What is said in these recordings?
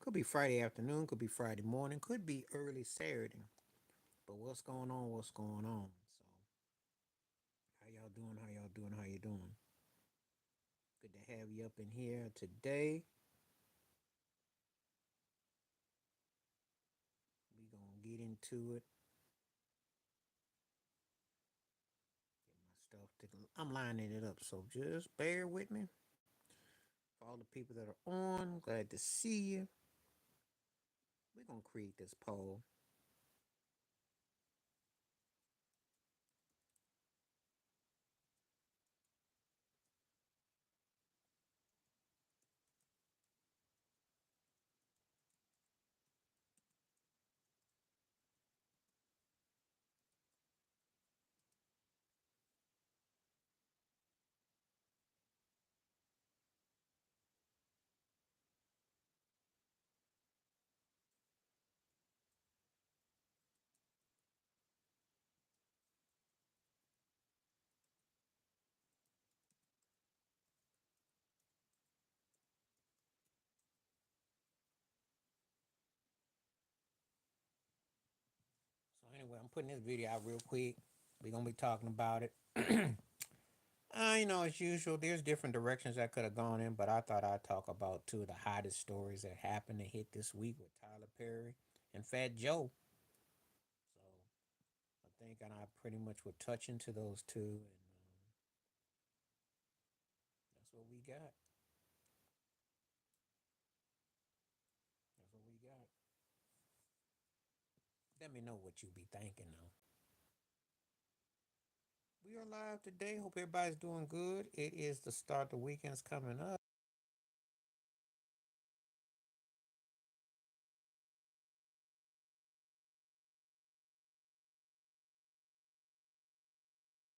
Could be Friday afternoon, could be Friday morning, could be early Saturday. But what's going on? What's going on? So, how y'all doing? How y'all doing? How you doing? Good to have you up in here today. We gonna get into it. Get my stuff. I'm lining it up, so just bear with me. For all the people that are on, glad to see you. We're gonna create this poll. So anyway, I'm putting this video out real quick. We're gonna be talking about it. As usual, there's different directions I could have gone in, but I thought I'd talk about two of the hottest stories that happened to hit this week with Tyler Perry and Fat Joe. So I think and I pretty much would touch into those two, and that's what we got. That's what we got. Let me know what you be thinking though. We are live today. Hope everybody's doing good. It is the start. The weekend's coming up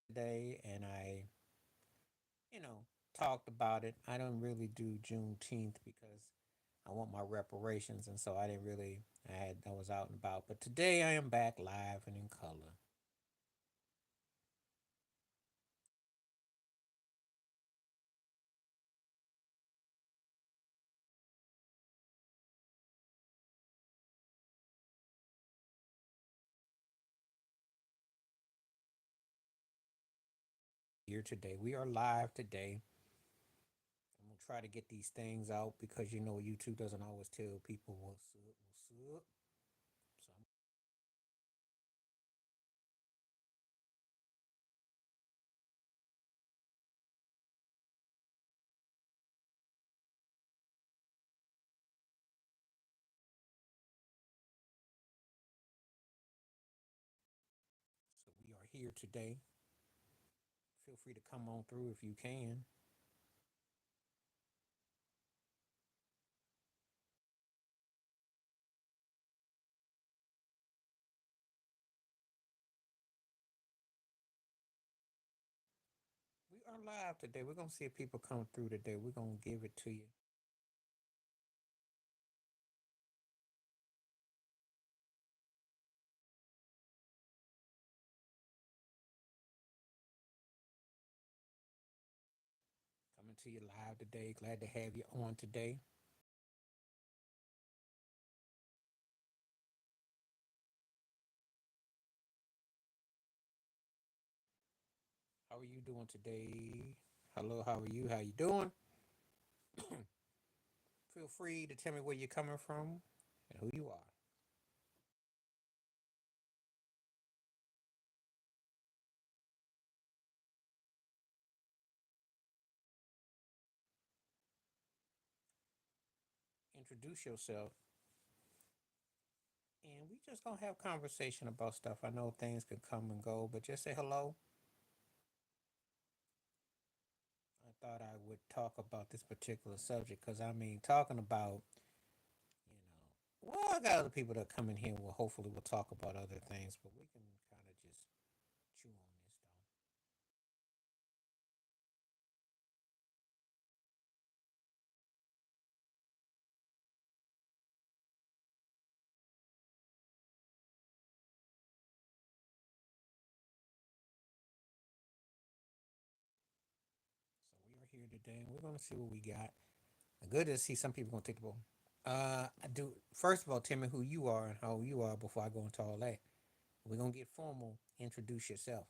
today, and you know, talked about it. I don't really do Juneteenth because I want my reparations, and so I didn't really. I was out and about, but today I am back live and in color. Here today, we are live today. I'm gonna try to get these things out because YouTube doesn't always tell people what's up, what's up. So we are here today. Feel free to come on through if you can. We are live today. We're gonna see if people come through today. We're gonna give it to you. Coming to you live today. Glad to have you on today. How are you doing today? Hello, how are you? How you doing? Feel free to tell me where you're coming from and who you are. Introduce yourself, and we just gonna have conversation about stuff. I know things can come and go, but just say hello. I thought I would talk about this particular subject because talking about, well, I got other people that come in here. Well, hopefully, we'll talk about other things, but we can kind of just chew on this though. So we are here today, and we're gonna see what we got. Good to see some people gonna take the ball. I do. First of all, tell me who you are and how you are before I go into all that. We're gonna get formal. Introduce yourself.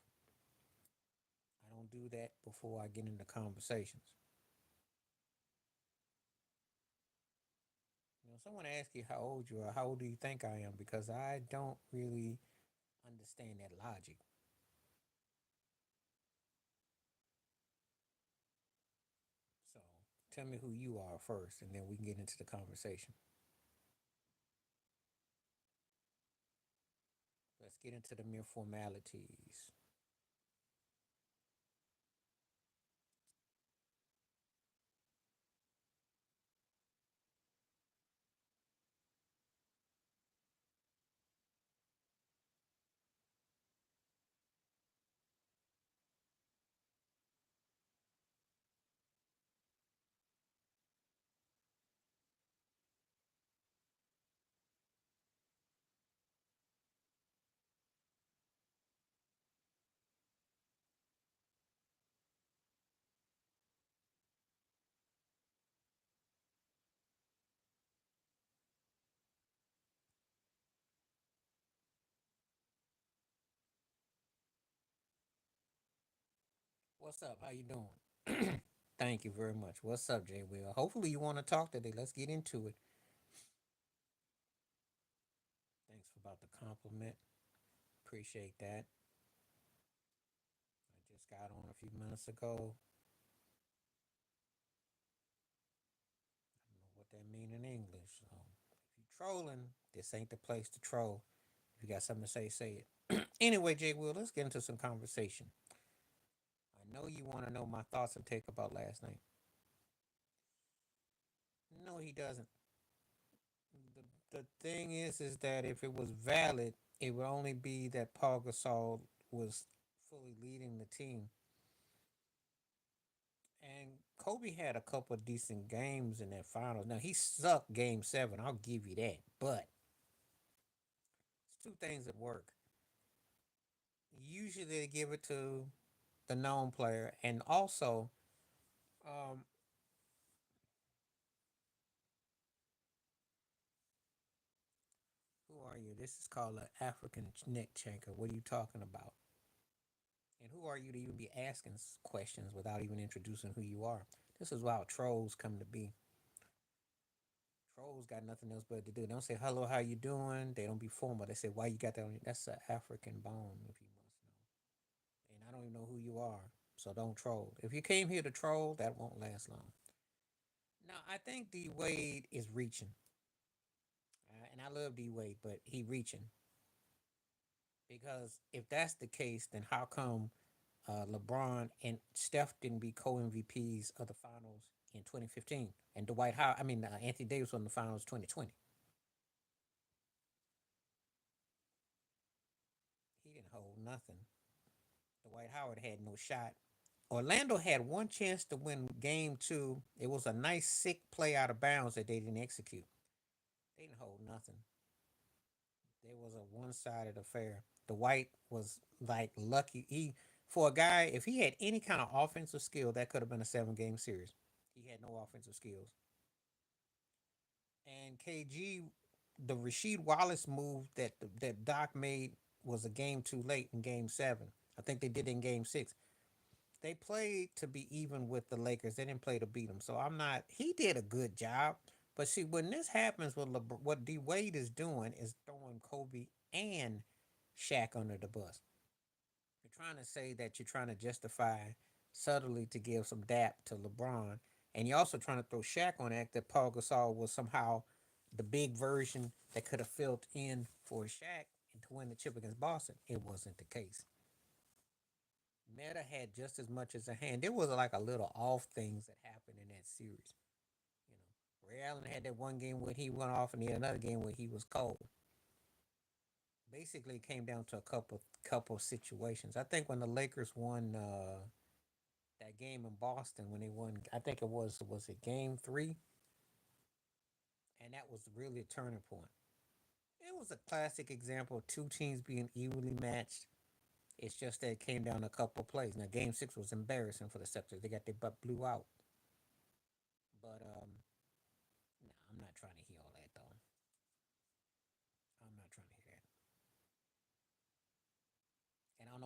I don't do that before I get into conversations. Someone asks you how old you are. How old do you think I am? Because I don't really understand that logic. So tell me who you are first, and then we can get into the conversation. Let's get into the mere formalities. What's up? How you doing? Thank you very much. What's up, Jay Will? Hopefully you want to talk today. Let's get into it. Thanks for about the compliment. Appreciate that. I just got on a few minutes ago. I don't know what that mean in English. So if you trolling, this ain't the place to troll. If you got something to say it. Anyway, Jay Will, let's get into some conversation. I know you want to know my thoughts and take about last night. No, he doesn't. The thing is that if it was valid, it would only be that Paul Gasol was fully leading the team. And Kobe had a couple of decent games in that finals. Now he sucked game seven, I'll give you that. But it's two things that work. Usually they give it to the known player, and also, um, who are you? This is called an African neck chanker. What are you talking about? And who are you to even be asking questions without even introducing who you are? This is how trolls come to be. Trolls got nothing else but to do. They don't say hello, how you doing? They don't be formal. They say why you got that on you. That's an African bone, if you must know. And I don't even know who you are, so don't troll. If you came here to troll, that won't last long. Now I think D Wade is reaching, and I love D Wade, but he reaching because if that's the case, then how come LeBron and Steph didn't be co MVPs of the finals in 2015, and Dwight Howard? I mean, Anthony Davis won the finals 2020. He didn't hold nothing. Dwight Howard had no shot. Orlando had one chance to win game two. It was a nice sick play out of bounds that they didn't execute. They didn't hold nothing. There was a one sided affair. Dwight was like lucky. He for a guy, if he had any kind of offensive skill, that could have been a 7 game series. He had no offensive skills. And KG, the Rasheed Wallace move that Doc made was a game too late in game seven. I think they did in game six. They played to be even with the Lakers. They didn't play to beat them. So I'm not. He did a good job. But see, when this happens, what D Wade is doing is throwing Kobe and Shaq under the bus. You're trying to say that you're trying to justify subtly to give some dap to LeBron, and you're also trying to throw Shaq on that Paul Gasol was somehow the big version that could have filled in for Shaq and to win the chip against Boston. It wasn't the case. Meta had just as much as a hand. There was like a little off things that happened in that series. You know, Ray Allen had that one game where he went off, and he had another game where he was cold. Basically, it came down to a couple situations. I think when the Lakers won that game in Boston, when they won, I think it was it game three, and that was really a turning point. It was a classic example of two teams being evenly matched. It's just that it came down a couple plays. Now, game six was embarrassing for the Sixers. They got their butt blew out. But no, I'm not trying to hear all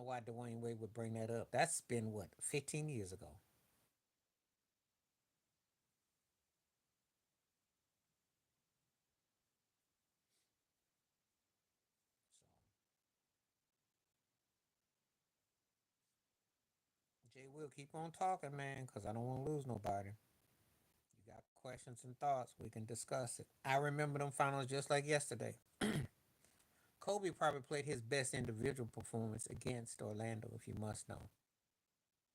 know why Dwayne Wade would bring that up. That's been what, 15 years ago. So Jay, will keep on talking, man, because I don't want to lose nobody. You got questions and thoughts, we can discuss it. I remember them finals just like yesterday. Kobe probably played his best individual performance against Orlando, if you must know.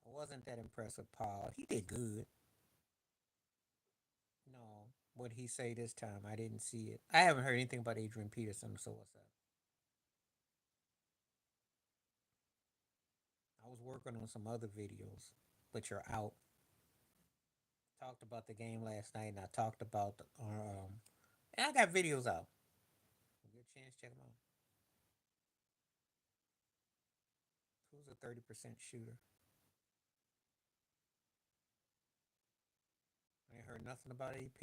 It wasn't that impressive, Paul. He did good. No, what he say this time? I didn't see it. I haven't heard anything about Adrian Peterson. So what's up? I was working on some other videos, which are out. Talked about the game last night, and I talked about and I got videos out. Good chance, check them out. Who's a 30% shooter? I ain't heard nothing about AP.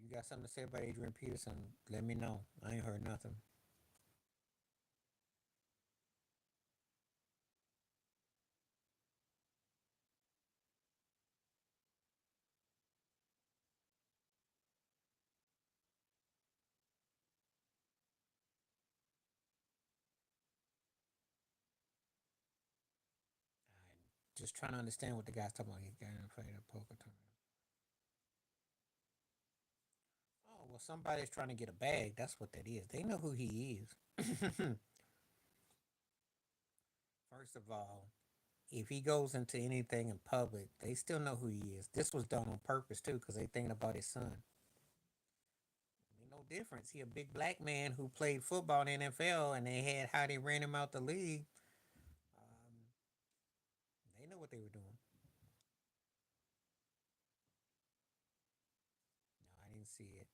You got something to say about Adrian Peterson? Let me know. I ain't heard nothing. I just trying to understand what the guy's talking about. He got in play the poker tournament. Oh well, somebody's trying to get a bag. That's what that is. They know who he is. First of all, if he goes into anything in public, they still know who he is. This was done on purpose too, because they thinking about his son. Ain't no difference. He a big black man who played football in the NFL, and they had how they ran him out the league. Um, they know what they were doing. No, I didn't see it,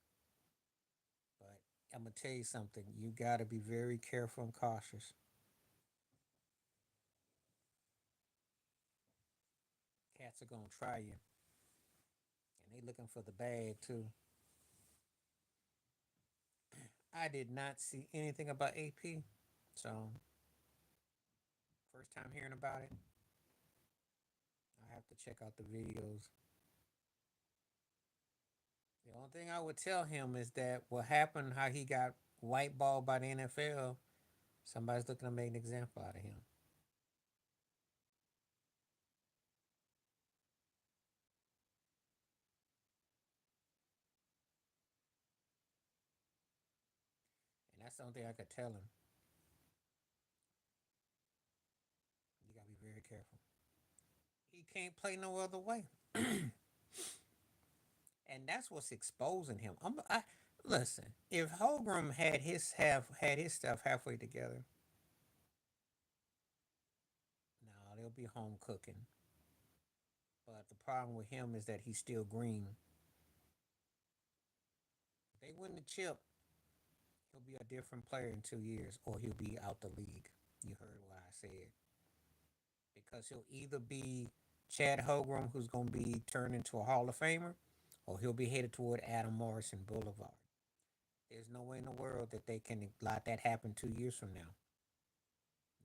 but I'm gonna tell you something. You got to be very careful and cautious. Cats are gonna try you, and they looking for the bag too. I did not see anything about AP, so first time hearing about it. I have to check out the videos. The only thing I would tell him is that what happened, how he got whiteballed by the NFL, somebody's looking to make an example out of him. And that's the only thing I could tell him. You gotta be very careful. He can't play no other way. And that's what's exposing him. Listen, if Holgram had his stuff halfway together, no, they'll be home cooking. But the problem with him is that he's still green. If they win the chip, he'll be a different player in 2 years, or he'll be out the league. You heard what I said. Because he'll either be Chad Holgram, who's going to be turned into a Hall of Famer, or he'll be headed toward Adam Morrison Boulevard. There's no way in the world that they can let that happen 2 years from now.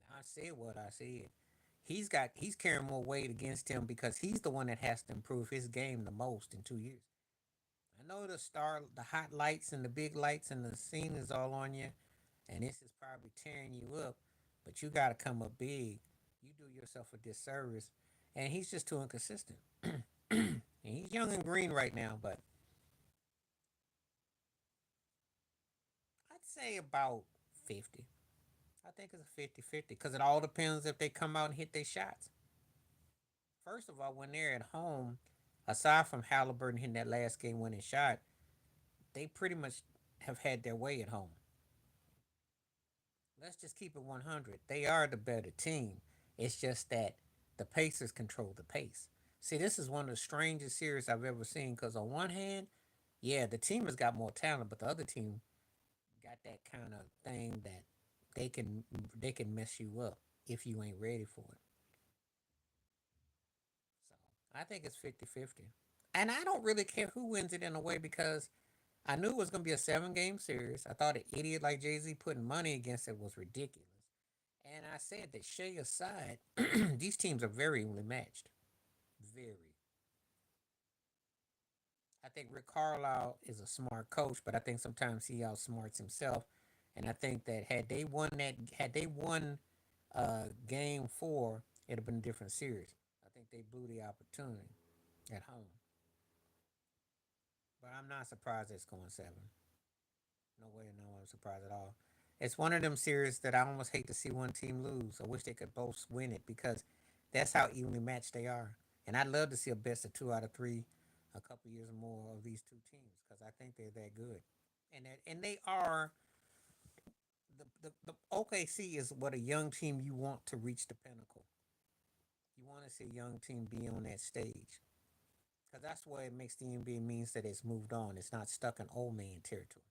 I said what I said. He's carrying more weight against him because he's the one that has to improve his game the most in 2 years. I know the hot lights and the big lights and the scene is all on you, and this is probably tearing you up. But you got to come up big. You do yourself a disservice, and he's just too inconsistent. And he's young and green right now, but I'd say about 50. I think it's a 50-50 because it all depends if they come out and hit their shots. First of all, when they're at home, aside from Halliburton hitting that last game winning shot, they pretty much have had their way at home. Let's just keep it 100. They are the better team. It's just that the Pacers control the pace. See, this is one of the strangest series I've ever seen because, on one hand, yeah, the team has got more talent, but the other team got that kind of thing that they can they can mess you up if you ain't ready for it. So I think it's 50-50. And I don't really care who wins it in a way because I knew it was going to be a 7 game series. I thought an idiot like Jay Z putting money against it was ridiculous. And I said that Shea aside, these teams are very evenly matched. Very. I think Rick Carlisle is a smart coach, but I think sometimes he outsmarts himself. And I think that had they won game four, it'd have been a different series. I think they blew the opportunity at home. But I'm not surprised it's going seven. No way, no, I'm surprised at all. It's one of them series that I almost hate to see one team lose. I wish they could both win it because that's how evenly matched they are. And I'd love to see a best of two out of three, a couple years or more of these two teams because I think they're that good. And they are the OKC is what a young team you want to reach the pinnacle. You want to see a young team be on that stage because that's what it makes the NBA means that it's moved on. It's not stuck in old man territory.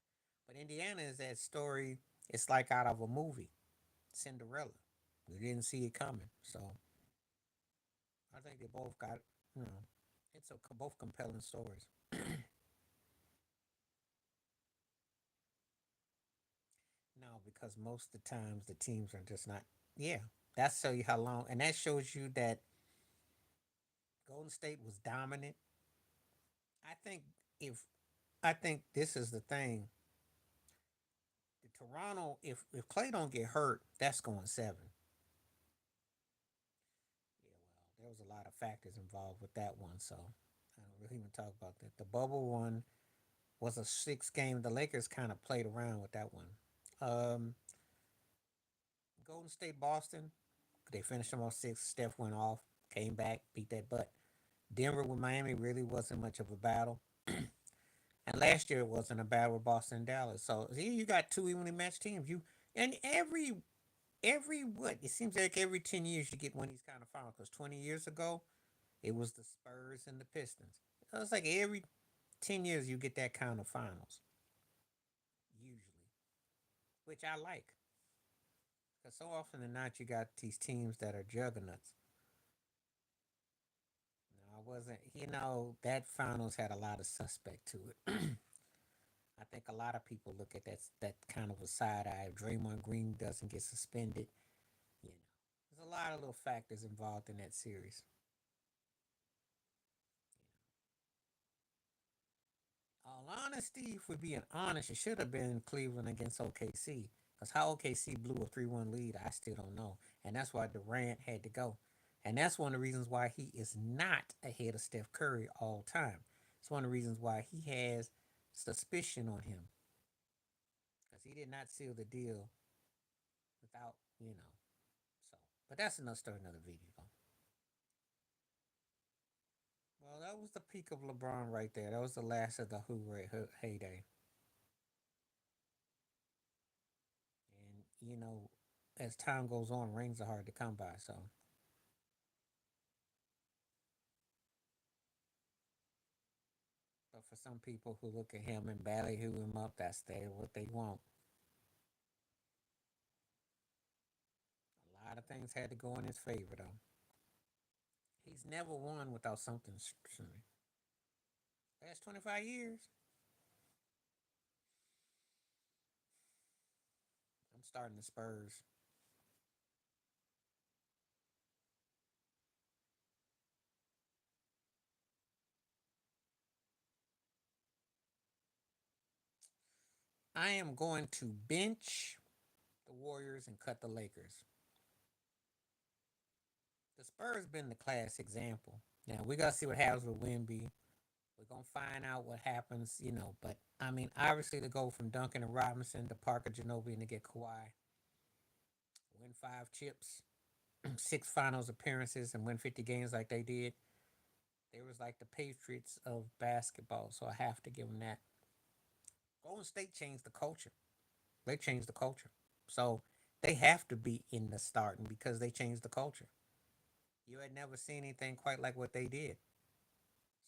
But Indiana is that story. It's like out of a movie, Cinderella. We didn't see it coming, so I think they both got you know, it's both compelling stories. No, because most of the times the teams are just not. Yeah, that's show you how long, and that shows you that Golden State was dominant. I think if I think this is the thing, the Toronto, if Clay don't get hurt, that's going seven. Yeah, well, there was a lot of factors involved with that one, so I don't really even talk about that. The bubble one was a 6 game. The Lakers kind of played around with that one. Um, Golden State, Boston, they finished them off six. Steph went off, came back, beat that butt. Denver with Miami really wasn't much of a battle. And last year it wasn't a battle with Boston and Dallas. So here you got two evenly matched teams. You and every what it seems like every 10 years you get one of these kind of finals. Because 20 years ago it was the Spurs and the Pistons. So it's like every 10 years you get that kind of finals usually, which I like. Because so often than not you got these teams that are juggernauts. No, I wasn't. That finals had a lot of suspect to it. I think a lot of people look at that kind of a side eye. If Draymond Green doesn't get suspended, you know, there's a lot of little factors involved in that series. All honesty, if we're being honest, it should have been Cleveland against OKC. Because how OKC blew a 3-1 lead, I still don't know. And that's why Durant had to go. And that's one of the reasons why he is not ahead of Steph Curry all time. It's one of the reasons why he has suspicion on him. Because he did not seal the deal without. So, but that's another story, another video. Well, that was the peak of LeBron right there. That was the last of the heyday. And as time goes on, rings are hard to come by. So, but for some people who look at him and ballyhoo him up, that's what they want. A lot of things had to go in his favor, though. He's never won without something. Last 25 years, I'm starting the Spurs. I am going to bench the Warriors and cut the Lakers. The Spurs been the class example. Now we gotta see what happens with Wimby. We're gonna find out what happens. But I mean, obviously to go from Duncan and Robinson to Parker Ginobili and to get Kawhi, win 5 chips, 6 finals appearances, and win 50 games like they did. They was like the Patriots of basketball, so I have to give them that. Golden State changed the culture. They changed the culture, so they have to be in the starting because they changed the culture. You had never seen anything quite like what they did,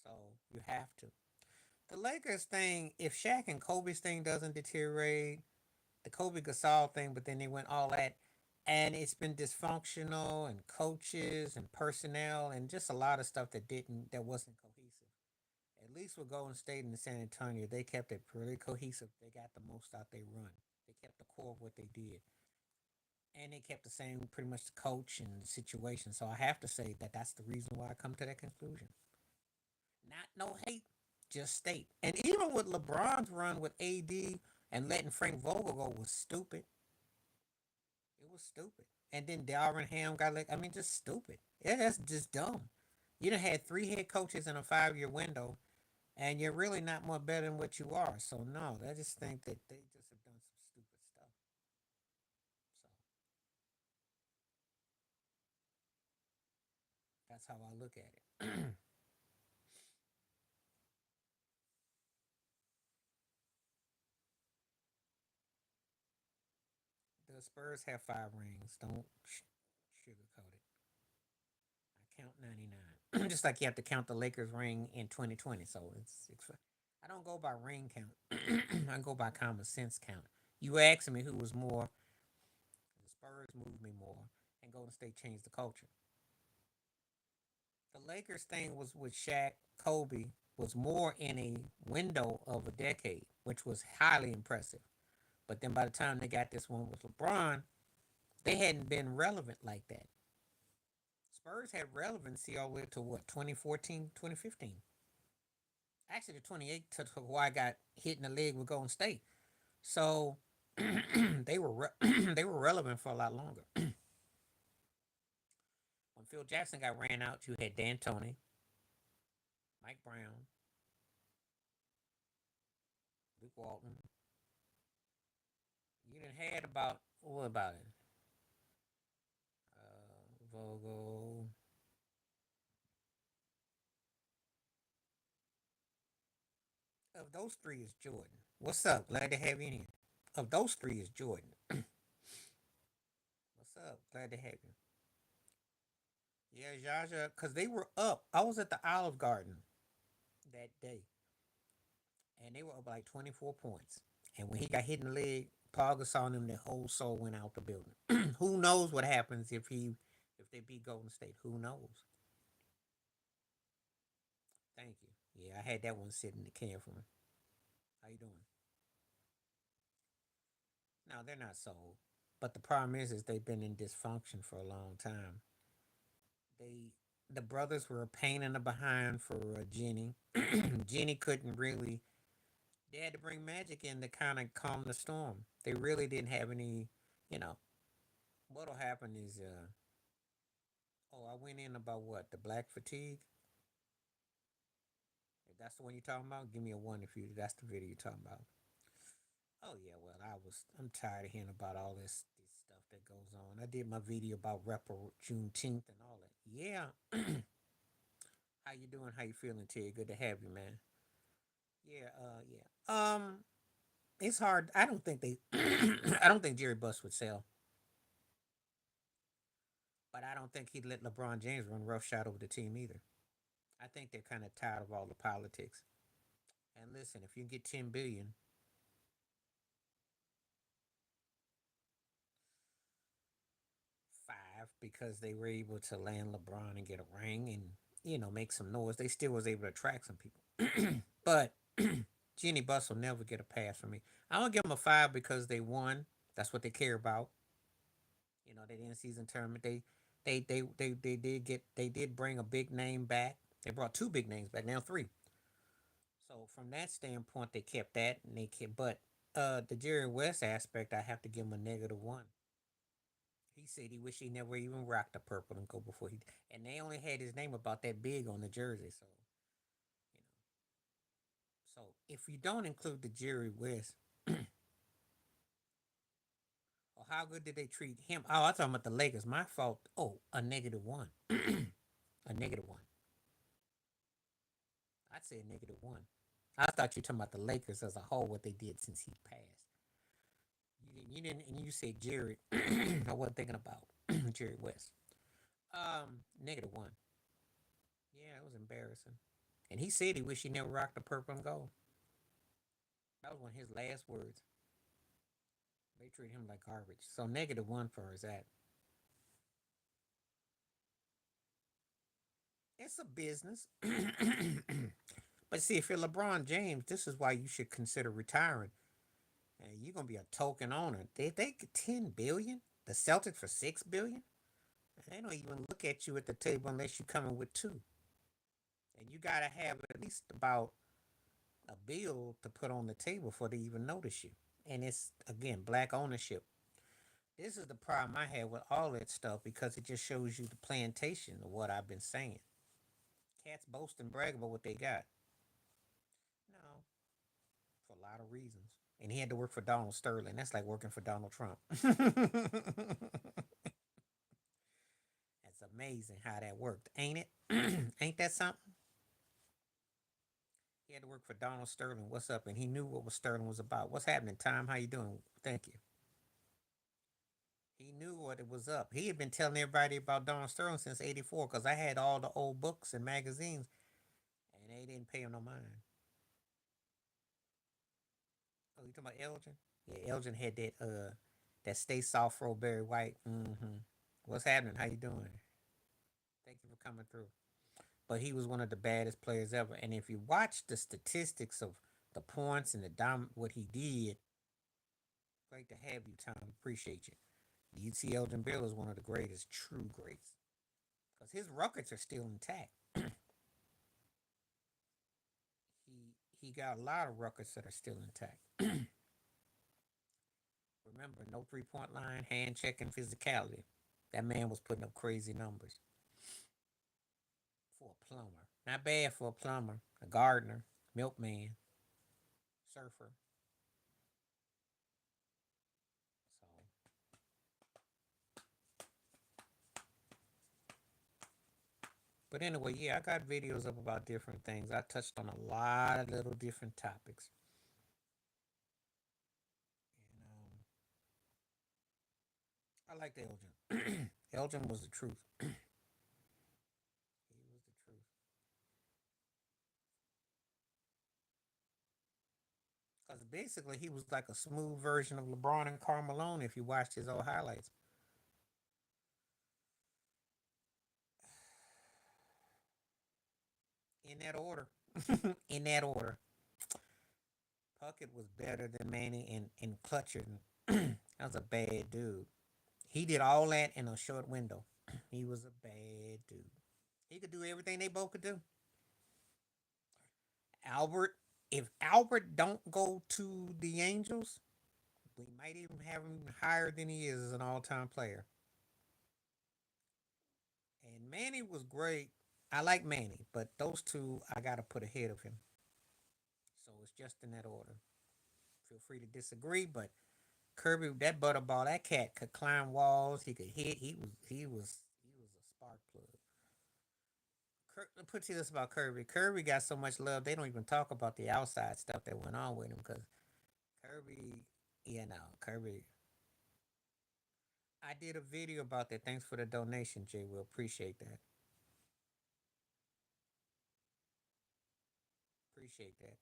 so you have to. The Lakers thing, if Shaq and Kobe's thing doesn't deteriorate, the Kobe Gasol thing, but then they went all that, and it's been dysfunctional and coaches and personnel and just a lot of stuff that wasn't cohesive. At At least with Golden State and San Antonio, they kept it pretty cohesive. They got the most out they run. They kept the core of what they did, and they kept the same pretty much the coach and the situation. So I have to say that that's the reason why I come to that conclusion. Not no hate, just state. And even with LeBron's run with AD and letting Frank Vogel go was stupid. It was stupid. And then Darvin Ham got like, I mean, just stupid. Yeah, that's just dumb. You done had three head coaches in a 5 year window, and you're really not more better than what you are. So no, I just think that they just have done some stupid stuff. So that's how I look at it. The Spurs have 5 rings. Don't sugarcoat it. I count 99. Just like you have to count the Lakers ring in 2020. So it's I don't go by ring count. I go by common sense count. You asking me who was more, the Spurs moved me more, and Golden State changed the culture. The Lakers thing was with Shaq, Kobe, was more in a window of a decade, which was highly impressive. But then by the time they got this one with LeBron, they hadn't been relevant like that. Spurs had relevancy all the way to what, 2014, 2015. Actually, the 28 to Kawhi got hit in the leg with Golden State. So they were relevant for a lot longer. When Phil Jackson got ran out, you had Dan Tony, Mike Brown, Luke Walton. You didn't had about what about it? Vogel. Of those three is Jordan. What's up? Glad to have you in here. Of those three is Jordan. What's up? Glad to have you. Yeah, Jaja, because they were up. I was at the Olive Garden that day, and they were up like 24 points. And when he got hit in the leg, Paul Gasol and them, their whole soul went out the building. Who knows what happens if they beat Golden State? Who knows? Thank you. Yeah, I had that one sitting in the can for me. How you doing? No, they're not sold. But the problem is they've been in dysfunction for a long time. They the brothers were a pain in the behind for Jenny. Jenny couldn't really. They had to bring Magic in to kind of calm the storm. They really didn't have any. You know, what'll happen is, oh, I went in about what, the black fatigue. If that's the one you're talking about, give me a one if you. That's the video you're talking about. Oh yeah, well I'm tired of hearing about all this stuff that goes on. I did my video about Juneteenth and all that. Yeah, how you doing? How you feeling, Ted? Good to have you, man. Yeah, yeah. It's hard. I don't think they. I don't think Jerry Buss would sell, but I don't think he'd let LeBron James run roughshod over the team either. I think they're kind of tired of all the politics. And listen, if you get 10 billion, five because they were able to land LeBron and get a ring and make some noise. They still was able to attract some people, but Jenny Buss will never get a pass from me. I don't give them a five because they won. That's what they care about. They did season tournament. They did bring a big name back. They brought two big names back, now three. So from that standpoint, they kept that and they kept. But the Jerry West aspect, I have to give him a -1. He said he wished he never even rocked the purple and go before he. And they only had his name about that big on the jersey, so you know. So if you don't include the Jerry West, well, how good did they treat him? Oh, I talking about the Lakers. My fault. Oh, a -1, a -1. I'd say a -1. I thought you were talking about the Lakers as a whole, what they did since he passed. You didn't, and you said Jerry. I wasn't thinking about Jerry West. -1. Yeah, it was embarrassing. And he said he wished he never rocked the purple and gold. That was one of his last words. They treat him like garbage. So -1 for his that. It's a business. But see, if you're LeBron James, this is why you should consider retiring. And you're gonna be a token owner. They get 10 billion. The Celtics for 6 billion. They don't even look at you at the table unless you come in with two. And you gotta have at least about a bill to put on the table before they even notice you. And it's again black ownership. This is the problem I have with all that stuff because it just shows you the plantation of what I've been saying. Cats boast and brag about what they got. No, for a lot of reasons. And he had to work for Donald Sterling. That's like working for Donald Trump. That's amazing how that worked, ain't it? Ain't that something? He had to work for Donald Sterling. What's up? And he knew what Sterling was about. What's happening, Tom? How you doing? Thank you. He knew what it was up. He had been telling everybody about Donald Sterling since '84 because I had all the old books and magazines, and they didn't pay him no mind. Oh, you talking about Elgin? Yeah, Elgin had that Stay Soft Roll Barry White. Mm-hmm. What's happening? How you doing? Thank you for coming through. But he was one of the baddest players ever. And if you watch the statistics of the points and what he did, great to have you, Tom. Appreciate you. You see, Elgin Bill is one of the greatest, true greats, because his records are still intact. He got a lot of records that are still intact. Remember, no 3 point line, hand checking, physicality. That man was putting up crazy numbers for a plumber. Not bad for a plumber, a gardener, milkman, surfer. So, but anyway, yeah, I got videos up about different things. I touched on a lot of little different topics. And I liked Elgin. Elgin was the truth. He was the truth. Because basically, he was like a smooth version of LeBron and Carmelo if you watched his old highlights. In that order. In that order. Puckett was better than Manny in clutching. That was a bad dude. He did all that in a short window. He was a bad dude. He could do everything they both could do. Albert, if Albert don't go to the Angels, we might even have him higher than he is as an all-time player. And Manny was great. I like Manny, but those two I gotta put ahead of him. So it's just in that order. Feel free to disagree, but Kirby, that butterball, that cat could climb walls. He could hit. He was a spark plug. Put you this about Kirby. Kirby got so much love they don't even talk about the outside stuff that went on with him because Kirby, Kirby. I did a video about that. Thanks for the donation, Jay. Will appreciate that. Appreciate that.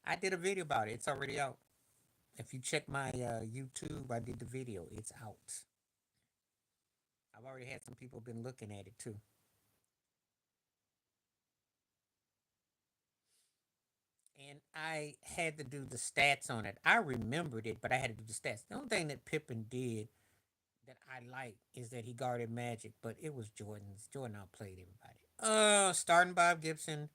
I did a video about it. It's already out. If you check my YouTube, I did the video. It's out. I've already had some people been looking at it too. And I had to do the stats on it. I remembered it, but I had to do the stats. The only thing that Pippen did that I like is that he guarded Magic, but it was Jordan's. Jordan outplayed everybody. Starting Bob Gibson,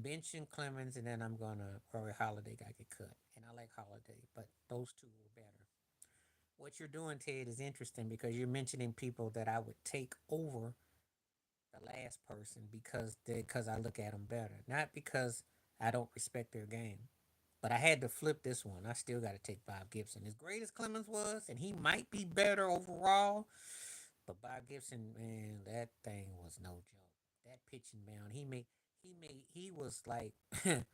benching Clemens, and then I'm gonna Rory Holiday got get cut. And I like Holiday, but those two were better. What you're doing, Ted, is interesting because you're mentioning people that I would take over the last person because I look at them better, not because I don't respect their game. But I had to flip this one. I still got to take Bob Gibson. As great as Clemens was, and he might be better overall, but Bob Gibson, man, that thing was no joke. That pitching mound, he was like, you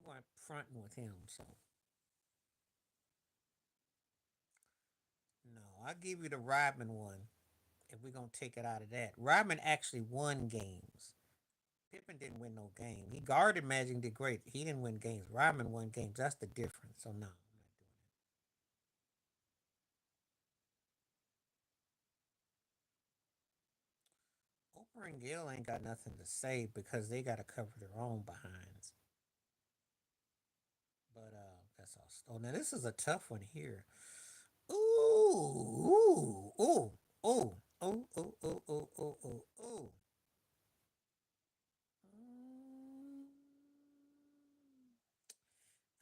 weren't fronting with him. So no, I'll give you the Rodman one if we're gonna take it out of that. Rodman actually won games. Pippen didn't win no game. He guarded Magic, did great. He didn't win games. Rodman won games. That's the difference. So no, I'm not doing and Gill ain't got nothing to say because they got to cover their own behinds. But that's all. Oh, now this is a tough one here. Ooh, ooh, ooh, ooh, ooh, ooh, ooh, ooh, ooh, ooh, ooh. Mm,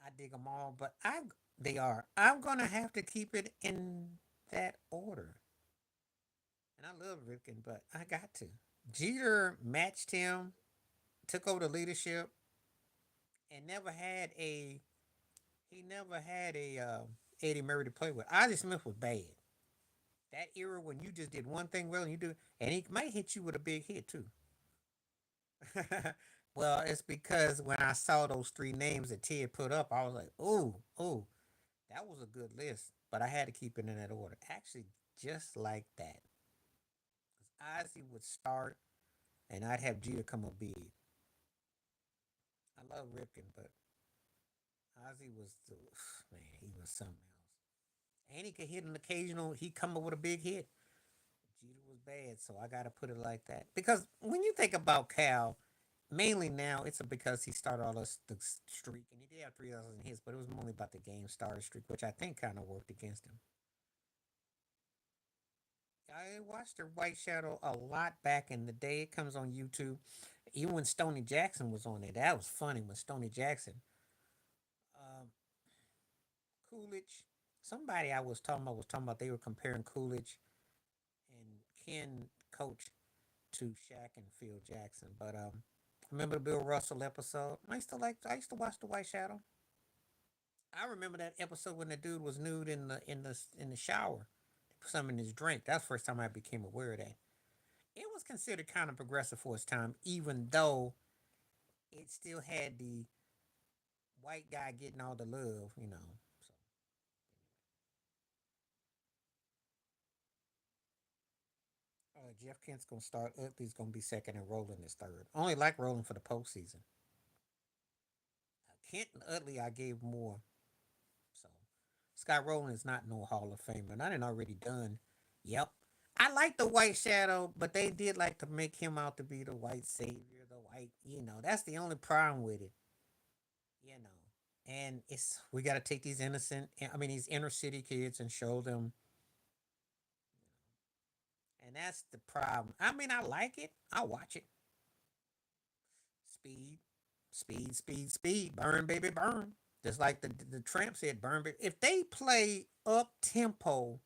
I dig them all, but I they are. I'm gonna have to keep it in that order. And I love Ripken, but I got to. Jeter matched him, took over the leadership, and never had a Eddie Murray to play with. Ozzie Smith was bad. That era when you just did one thing well and you do, and he might hit you with a big hit too. Well, it's because when I saw those three names that Ted put up, I was like, "Ooh, ooh, that was a good list." But I had to keep it in that order. Actually, just like that, because Ozzy would start, and I'd have Jeter come up big. I love Ripken, but Ozzy was the man. He was something else, and he could hit an occasional. He come up with a big hit. Jeter was bad, so I got to put it like that. Because when you think about Cal, mainly now it's because he started all this the streak, and he did have 3,000 hits, but it was mainly about the game starter streak, which I think kind of worked against him. I watched the White Shadow a lot back in the day. It comes on YouTube. Even when Stoney Jackson was on there, that was funny. When Stoney Jackson, um, Coolidge, somebody I was talking about they were comparing Coolidge and Ken Coach to Shaq and Phil Jackson. But remember the Bill Russell episode? I used to watch the White Shadow. I remember that episode when the dude was nude in the shower. He put something in his drink. That's the first time I became aware of that. It was considered kind of progressive for its time, even though it still had the white guy getting all the love. So Jeff Kent's gonna start. Utley's gonna be second, and Roland is third. I only like Roland for the postseason. Kent and Utley, I gave more. So Scott Rowland is not no Hall of Famer, and I didn't already done. Yep. I like the White Shadow, but they did like to make him out to be the white savior, the white. That's the only problem with it, you know. And we got to take these inner city kids and show them, and that's the problem. I mean, I like it. I watch it. Speed, speed, speed, speed, burn, baby, burn. Just like the tramp said, burn. If they play up tempo,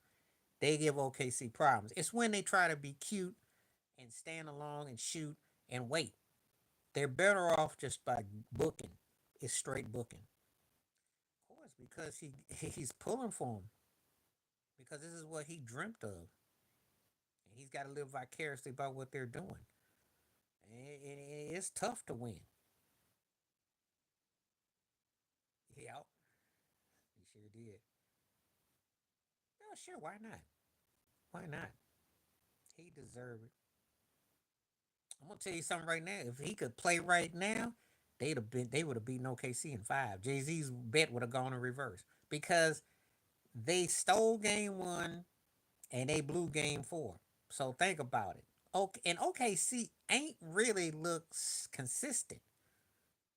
they give OKC problems. It's when they try to be cute and stand along and shoot and wait. They're better off just by booking. It's straight booking. Of course, because he's pulling for them. Because this is what he dreamt of. And he's got to live vicariously by what they're doing. And it's tough to win. Yeah, he sure did. No, sure, why not? Why not? He deserved it. I'm gonna tell you something right now. If he could play right now, they would have beaten OKC in five. Jay Z's bet would have gone in reverse because they stole game one and they blew game four. So think about it. Okay, and OKC ain't really looks consistent.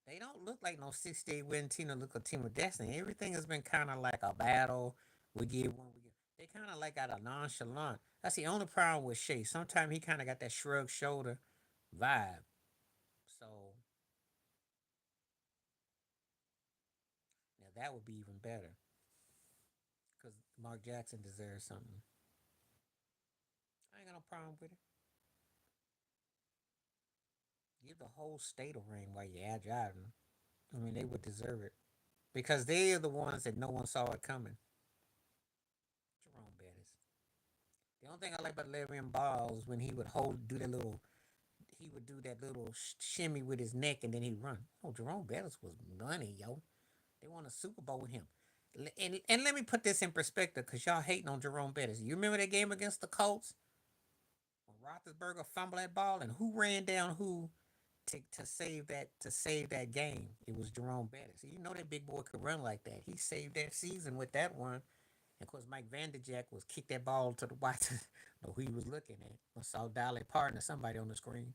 They don't look like no 68 win team that look a team of destiny. Everything has been kind of like a battle. We get one, we get. They kind of like got a nonchalant. That's the only problem with Shea. Sometimes he kind of got that shrug shoulder vibe. So now that would be even better because Mark Jackson deserves something. I ain't got no problem with it. Give the whole state a ring while you're out driving. I mean, they would deserve it because they are the ones that no one saw it coming. Jerome Bettis. The only thing I like about Le'Veon Ball is when he would he would do that little shimmy with his neck and then he'd run. Oh, Jerome Bettis was money, yo. They won a Super Bowl with him. And let me put this in perspective because y'all hating on Jerome Bettis. You remember that game against the Colts when Roethlisberger fumbled that ball and who ran down who to save that game? It was Jerome Bettis. You know that big boy could run like that. He saved that season with that one. And of course, Mike Vanderjack was kick that ball to the wide know who he was looking at. I saw Dolly Parton or somebody on the screen.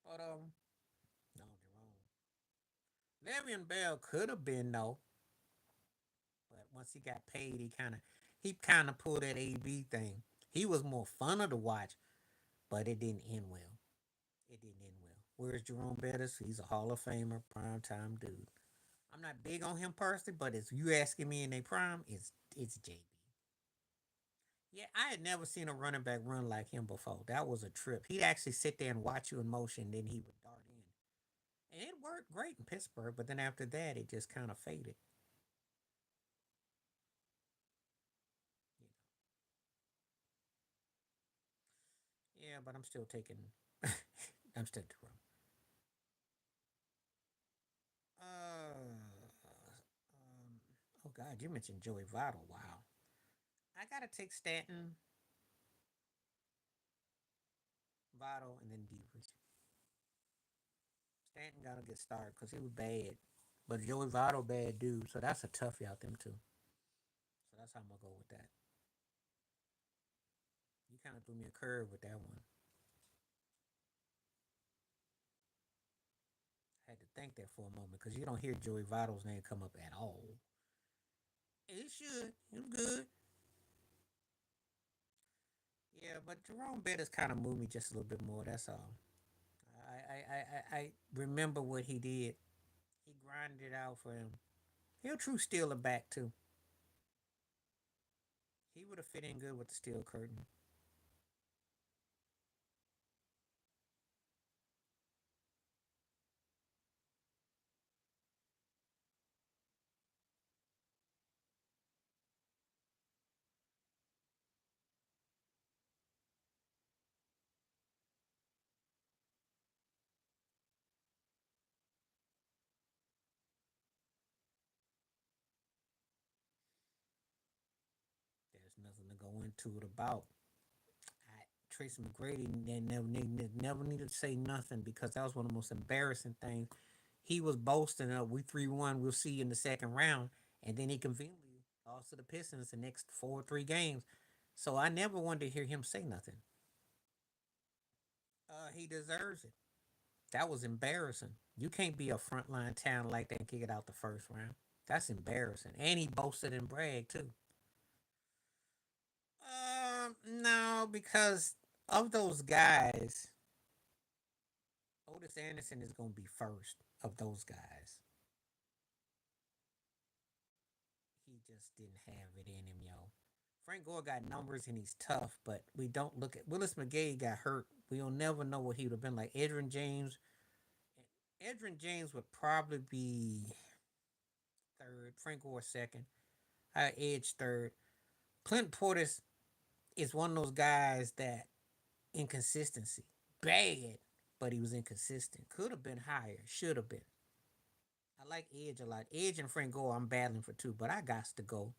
But no, Jerome. Le'Veon Bell could have been no, but once he got paid, he kind of pulled that AB thing. He was more funner to watch, but it didn't end well. It didn't end well. Where's Jerome Bettis? He's a Hall of Famer, prime time dude. I'm not big on him personally, but as you asking me in a prime, it's JB. Yeah, I had never seen a running back run like him before. That was a trip. He'd actually sit there and watch you in motion, then he would dart in. And it worked great in Pittsburgh, but then after that, it just kind of faded. You Yeah, but I'm still taking. I'm still Jerome. Oh God, you mentioned Joey Votto. Wow, I gotta take Stanton, Votto, and then Devers. Stanton gotta get started because he was bad, but Joey Votto bad dude, so that's a toughie out them too. So that's how I'm gonna go with that. You kind of threw me a curve with that one. I had to think that for a moment because you don't hear Joey Votto's name come up at all. It should. It was good. Yeah, but Jerome Bettis kind of moved me just a little bit more. That's all. I remember what he did. He grinded it out for him. He'll true steal it back too. He would have fit in good with the steel curtain. There's nothing to go into it about. Tracy McGrady never needed to say nothing because that was one of the most embarrassing things. He was boasting of we 3-1, we'll see you in the second round, and then he conveniently lost to the Pistons the next 4 or 3 games. So I never wanted to hear him say nothing. He deserves it. That was embarrassing. You can't be a frontline talent like that and kick it out the first round. That's embarrassing. And he boasted and bragged too. No, because of those guys, Otis Anderson is going to be first of those guys. He just didn't have it in him, yo. Frank Gore got numbers and he's tough, but we don't look at Willis McGay got hurt. We'll never know what he would have been like. Edrin James. Edrin James would probably be third. Frank Gore second. Edge third. Clint Portis is one of those guys that inconsistency. Bad, but he was inconsistent. Could have been higher. Should have been. I like Edge a lot. Edge and Frank Gore, I'm battling for two, but I got to go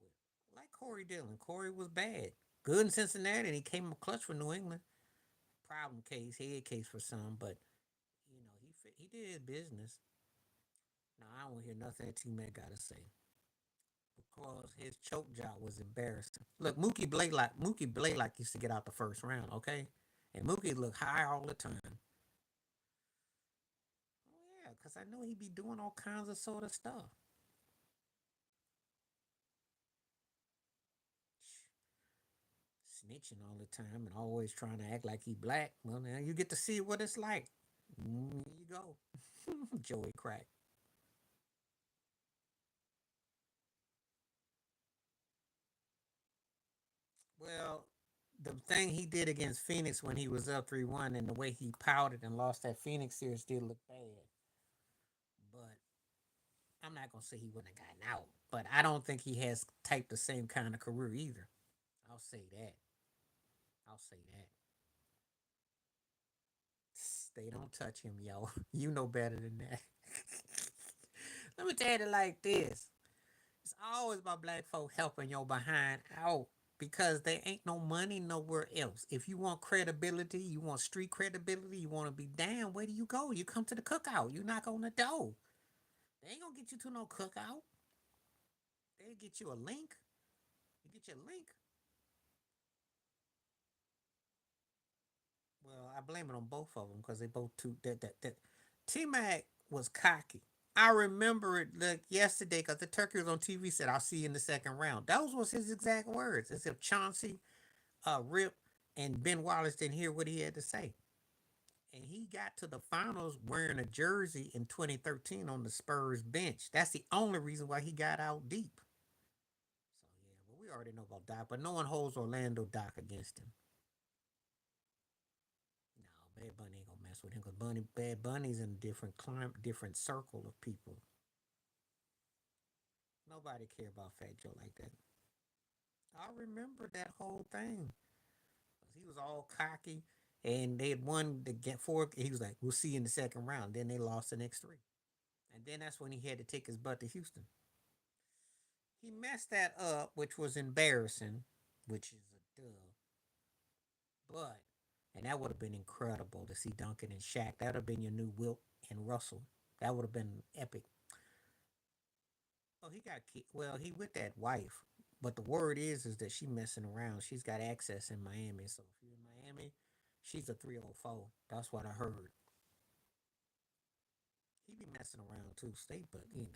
with like Corey Dillon. Corey was bad. Good in Cincinnati, and he came up clutch for New England. Problem case, head case for some, but he did his business. Now I don't hear nothing that T Mac got to say because his choke job was embarrassing. Look, Mookie Blaylock used to get out the first round, okay, and Mookie looked high all the time. Oh yeah, because I know he be doing all kinds of sort of stuff. Snitching all the time and always trying to act like he black. Well, now you get to see what it's like. Here you go, Joey Crack. Well, the thing he did against Phoenix when he was up 3-1 and the way he pouted and lost that Phoenix series did look bad. But I'm not gonna say he wouldn't have gotten out. But I don't think he has typed the same kind of career either. I'll say that. I'll say that. They don't touch him, yo. You know better than that. Let me tell you it like this. It's always about black folk helping your behind out because there ain't no money nowhere else. If you want credibility, you want street credibility, you want to be down, where do you go? You come to the cookout. You knock on the door. They ain't gonna get you to no cookout. They get you a link. You get your link. Well, I blame it on both of them because they both too that T Mac was cocky. I remember it like yesterday because the turkey was on TV. Said, "I'll see you in the second round." Those was his exact words. As if Chauncey, Rip, and Ben Wallace didn't hear what he had to say. And he got to the finals wearing a jersey in 2013 on the Spurs bench. That's the only reason why he got out deep. So yeah, well we already know about Doc, but no one holds Orlando Doc against him. No, Bad Bunny ain't gonna mess with him because Bad Bunny's in a different different circle of people. Nobody care about Fat Joe like that. I remember that whole thing. He was all cocky, and they had won the get four. He was like, "We'll see you in the second round." Then they lost the next three, and then that's when he had to take his butt to Houston. He messed that up, which was embarrassing, which is a dub. But and that would have been incredible to see Duncan and Shaq. That would have been your new Wilt and Russell. That would have been epic. Oh, he got well. He with that wife, but the word is that she messing around. She's got access in Miami. So if you're in Miami, she's a 304. That's what I heard. He be messing around too, state, but open.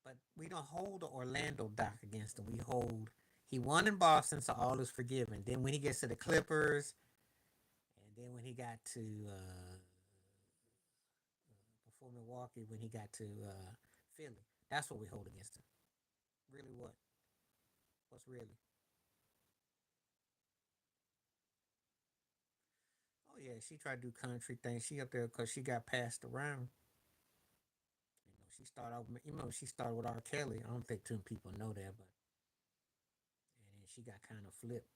But we don't hold the Orlando doc against him. We hold he won in Boston, so all is forgiven. Then when he gets to the Clippers, and then when he got to before Milwaukee, when he got to Philly, that's what we hold against him. Really, what? What's really? Oh yeah, she tried to do country things. She up there because she got passed around. She started out. She started with R. Kelly. I don't think too many people know that, but and then she got kind of flipped.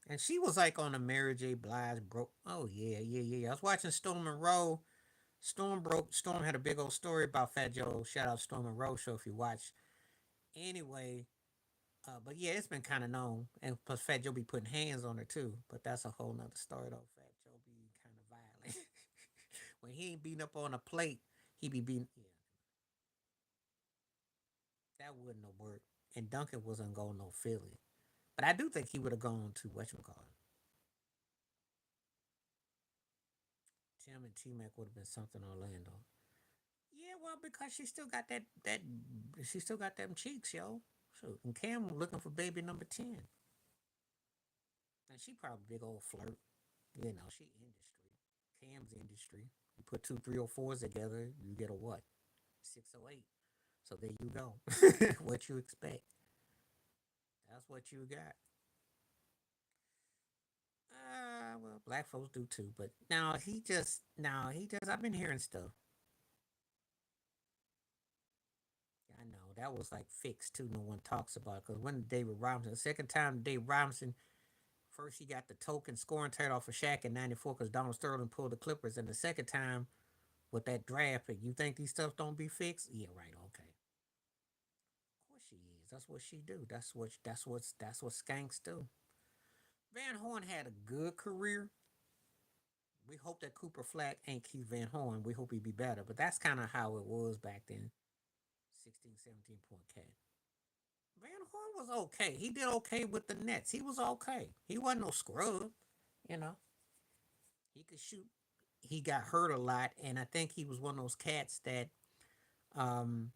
And she was like on a Mary J. Blige broke. Oh yeah, yeah, yeah. I was watching Storm and Rowe. Storm broke. Storm had a big old story about Fat Joe. Shout out Storm and Rowe show if you watch. Anyway, but yeah, it's been kind of known, and plus Fat Joe be putting hands on her too. But that's a whole nother story though. Fat Joe be kind of violent. When he ain't beating up on a plate, he be beating. Yeah, that wouldn't have worked. And Duncan wasn't going no Philly, but I do think he would have gone to whatchamacallit. Tim and T Mac would have been something Orlando. Yeah, well, because she still got that she still got them cheeks, yo. So and Cam looking for baby number 10. And she probably big old flirt. She industry. Cam's industry. You put two 304s together, you get a what? 608. So there you go. What you expect. That's what you got. Well, black folks do too, but now he just I've been hearing stuff. I know that was like fixed too. No one talks about it because when David Robinson, the second time David Robinson, first he got the token scoring title off of Shaq in '94 because Donald Sterling pulled the Clippers, and the second time with that draft pick, you think these stuff don't be fixed? Yeah, right. Okay, of course she is. That's what she do. That's what skanks do. Van Horn had a good career. We hope that Cooper Flack ain't Keith Van Horn. We hope he be better, but that's kind of how it was back then. 16, 17 point cat. Van Horn was okay. He did okay with the Nets. He was okay. He wasn't no scrub, you know. He could shoot. He got hurt a lot, and I think he was one of those cats that, um,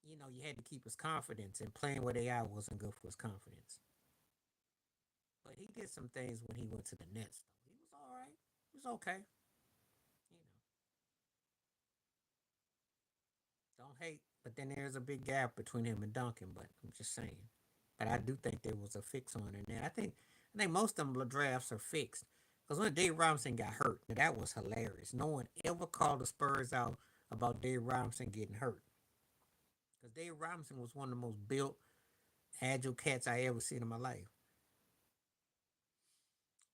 you had to keep his confidence, and playing with AI wasn't good for his confidence. But he did some things when he went to the Nets. Though. He was all right. He was okay. You know, don't hate. But then there's a big gap between him and Duncan. But I'm just saying. But I do think there was a fix on it. And I think most of them drafts are fixed. Because when Dave Robinson got hurt, that was hilarious. No one ever called the Spurs out about Dave Robinson getting hurt. Because Dave Robinson was one of the most built, agile cats I ever seen in my life.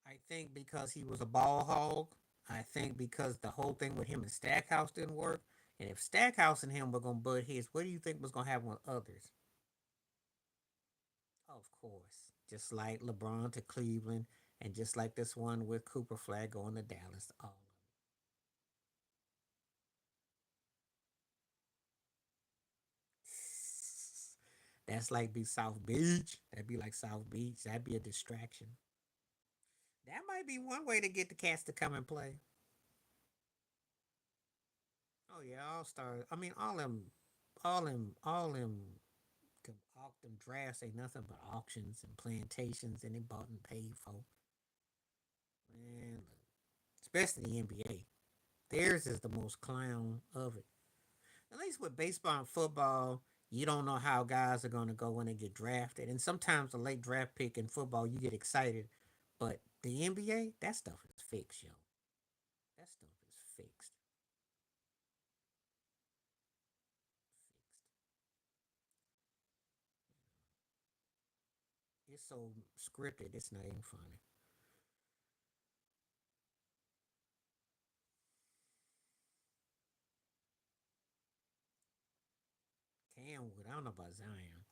I think because he was a ball hog. I think because the whole thing with him and Stackhouse didn't work. And if Stackhouse and him were going to butt heads, what do you think was going to happen with others? Of course. Just like LeBron to Cleveland, and just like this one with Cooper Flag going to Dallas. All of it. That's like be South Beach. That'd be like South Beach. That'd be a distraction. might be one way to get the cats to come and play. Oh yeah, all stars. I mean, all them drafts ain't nothing but auctions and plantations, and they bought and paid for. Man, look, especially the NBA. Theirs is the most clown of it. At least with baseball and football, you don't know how guys are going to go when they get drafted. And sometimes a late draft pick in football, you get excited. But the NBA, that stuff is fixed, yo. That stuff is fixed. It's so scripted, it's not even funny. Cam Wood, I don't know about Zion.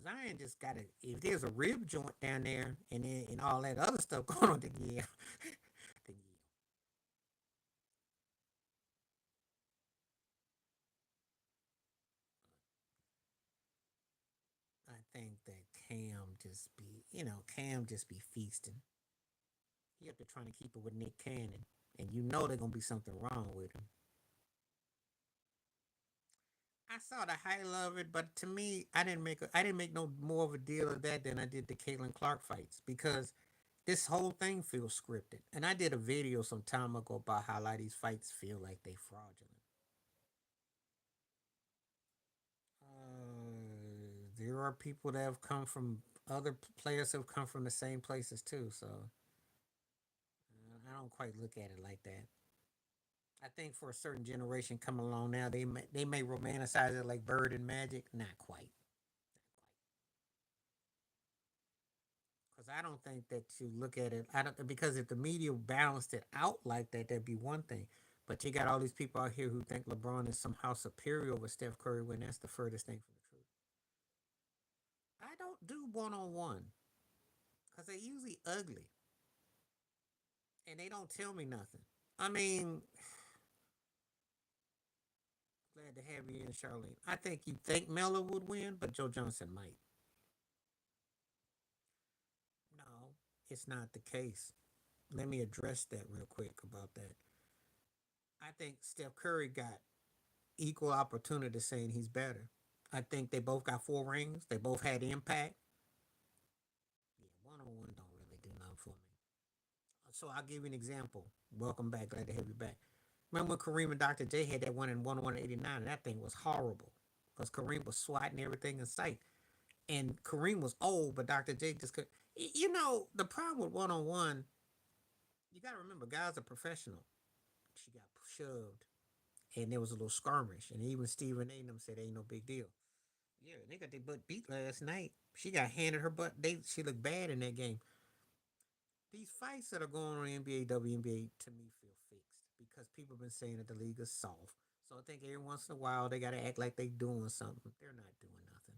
Zion just got to, if there's a rib joint down there and all that other stuff going on, then yeah. Then yeah. I think that Cam just be feasting. He up there trying to keep it with Nick Cannon, and you know there's gonna be something wrong with him. I saw the highlight of it, but to me, I didn't make no more of a deal of that than I did the Caitlin Clark fights because this whole thing feels scripted. And I did a video some time ago about how a lot of these fights feel like they fraudulent. There are people that have come from other players have come from the same places too, so I don't quite look at it like that. I think for a certain generation coming along now, they may romanticize it like Bird and Magic. Not quite, because I don't think that you look at it. I don't because if the media balanced it out like that, that'd be one thing. But you got all these people out here who think LeBron is somehow superior over Steph Curry when that's the furthest thing from the truth. I don't do one on one because they're usually ugly and they don't tell me nothing. I mean, glad to have you in, Charlene. I think you think Melo would win, but Joe Johnson might. No, it's not the case. Let me address that real quick about that. I think Steph Curry got equal opportunity saying he's better. I think they both got 4 rings. They both had impact. Yeah, one on one don't really do nothing for me. So I'll give you an example. Welcome back. Glad to have you back. Remember when Kareem and Dr. J had that one in 1-1-89, and that thing was horrible because Kareem was swatting everything in sight. And Kareem was old, but Dr. J just could. You know, the problem with one on one, you got to remember, guys are professional. She got shoved, and there was a little skirmish, and even Stephen A. and them said ain't no big deal. Yeah, they got their butt beat last night. She got handed her butt. She looked bad in that game. These fights that are going on in NBA, WNBA, to me feel fixed because people have been saying that the league is soft. So I think every once in a while they got to act like they doing something. They're not doing nothing.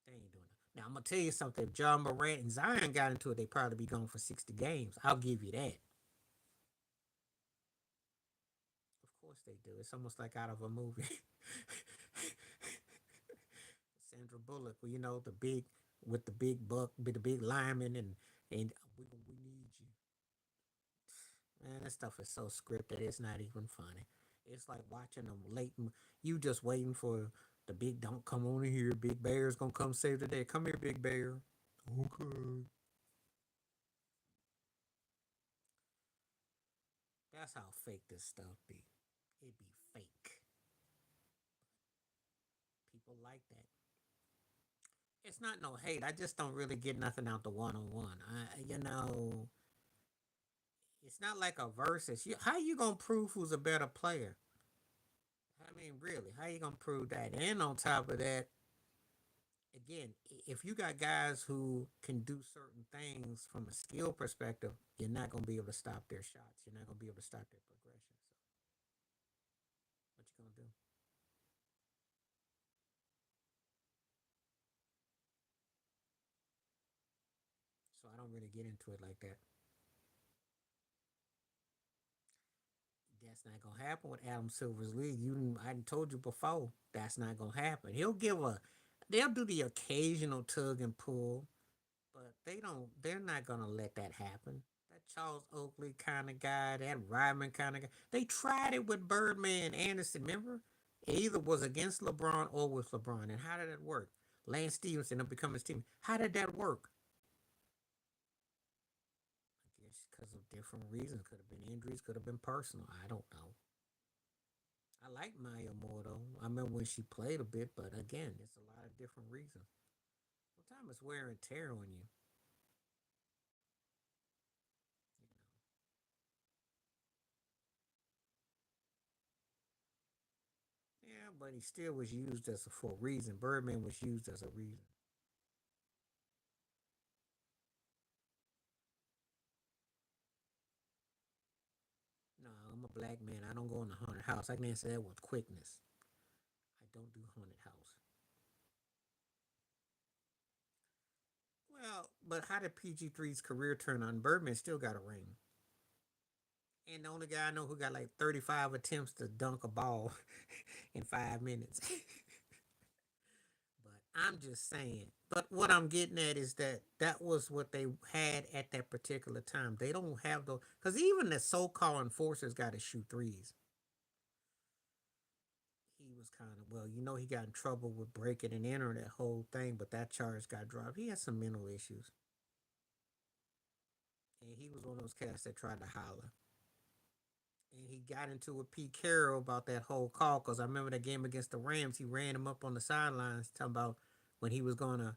They ain't doing nothing. Now I'm gonna tell you something. If John Morant and Zion got into it, they'd probably be gone for 60 games. I'll give you that. Of course they do. It's almost like out of a movie. Sandra Bullock, well, the big with the big buck, with the big lineman, and we need you. Man, that stuff is so scripted. It's not even funny. It's like watching them late. You just waiting for the big don't come on in here. Big Bear's gonna come save the day. Come here, Big Bear. Okay. That's how fake this stuff be. It be fake. People like that. It's not no hate. I just don't really get nothing out the one on one. It's not like a versus. How you gonna prove who's a better player? I mean, really, how you gonna prove that? And on top of that, again, if you got guys who can do certain things from a skill perspective, you're not gonna be able to stop their shots. You're not gonna be able to stop their progression. So, what you gonna do? So I don't really get into it like that. That's not gonna happen with Adam Silver's league. I told you before. That's not gonna happen. They'll do the occasional tug and pull, But they're not gonna let that happen. That Charles Oakley kind of guy, that Ryman kind of guy. They tried it with Birdman Anderson, remember? It either was against LeBron or with LeBron. And how did it work? Lance Stevenson up become his team. How did that work? I guess because of different reasons. Could have been injuries, could have been personal. I don't know. I like Maya more though. I remember when she played a bit, but again, it's a lot of different reasons. What time is wear and tear on you? Yeah, but he still was used as for a reason. Birdman was used as a reason. No, I'm a black man. I don't go in the haunted house. I can answer that with quickness. I don't do haunted house. Well, but how did PG3's career turn on? Birdman still got a ring. And the only guy I know who got like 35 attempts to dunk a ball in 5 minutes. But I'm just saying. But what I'm getting at is that that was what they had at that particular time. They don't have those, because even the so-called enforcers got to shoot threes. He was kind of, well, he got in trouble with breaking and entering that whole thing, but that charge got dropped. He had some mental issues, and he was one of those cats that tried to holler. And he got into with Pete Carroll about that whole call, because I remember that game against the Rams. He ran him up on the sidelines, talking about when he was going to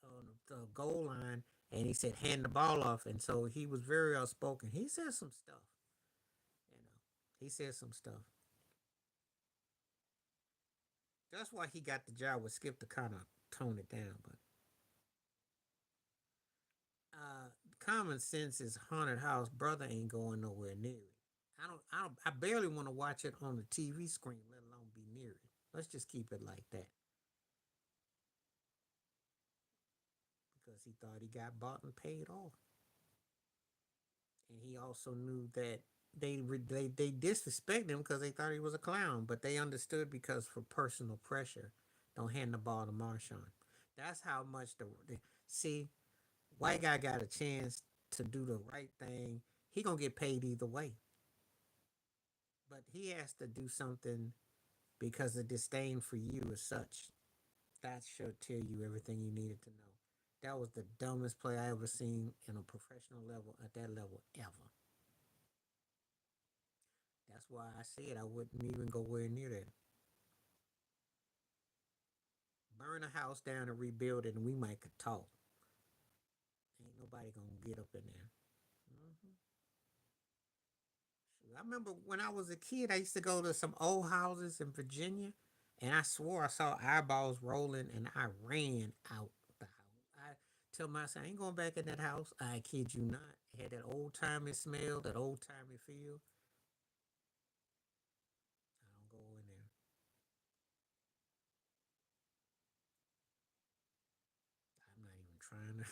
on the goal line, and he said hand the ball off, and so he was very outspoken. He said some stuff, you know. He said some stuff. That's why he got the job with Skip to kind of tone it down. But common sense is haunted house. Brother ain't going nowhere near it. I barely want to watch it on the TV screen, let alone be near it. Let's just keep it like that, because he thought he got bought and paid off. And he also knew that they disrespected him because they thought he was a clown, but they understood because for personal pressure, don't hand the ball to Marshawn. That's how much the see white guy got a chance to do the right thing. He gonna get paid either way, but he has to do something because the disdain for you is such. That should tell you everything you needed to know. That was the dumbest play I ever seen in a professional level at that level ever. That's why I said I wouldn't even go where near that. Burn a house down and rebuild it, and we might could talk. Ain't nobody gonna get up in there. Mm-hmm. I remember when I was a kid, I used to go to some old houses in Virginia, and I swore I saw eyeballs rolling, and I ran out the house. I tell myself I ain't going back in that house. I kid you not. It had that old timey smell, that old timey feel. I don't go in there. I'm not even trying to.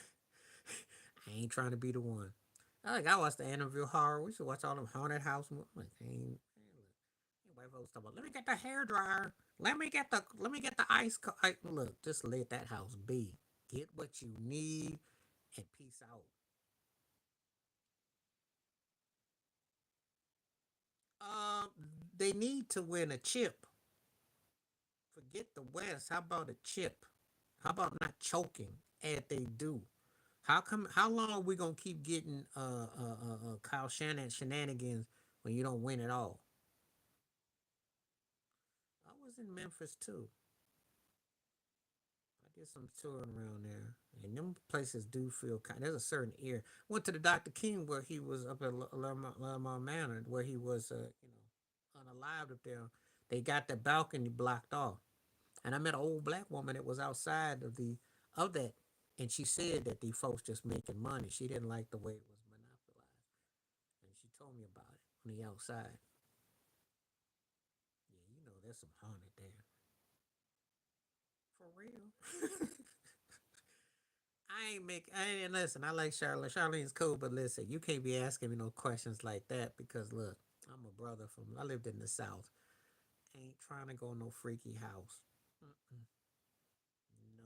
I ain't trying to be the one. I watched the Annabelle horror. We should watch all them haunted house movies. Like, look, white folks talking about. Let me get the hair dryer. Let me get the look, just let that house be. Get what you need and peace out. Um, they need to win a chip. Forget the West. How about a chip? How about not choking as they do? How come? How long are we gonna keep getting Kyle Shannon shenanigans when you don't win at all? I was in Memphis too. I did some touring around there, and them places do feel kind. There's a certain air. Went to the Dr. King where he was up at Lamar Manor, where he was, unalived up there. They got the balcony blocked off, and I met an old black woman that was outside of that, and she said that the folks just making money. She didn't like the way it was monopolized, and she told me about it on the outside. Yeah, there's some haunted there for real. I ain't listen. I like Charlene. Charlene's cool, but listen, you can't be asking me no questions like that because look, I'm a brother from. I lived in the South. Ain't trying to go no freaky house. Mm-mm, no.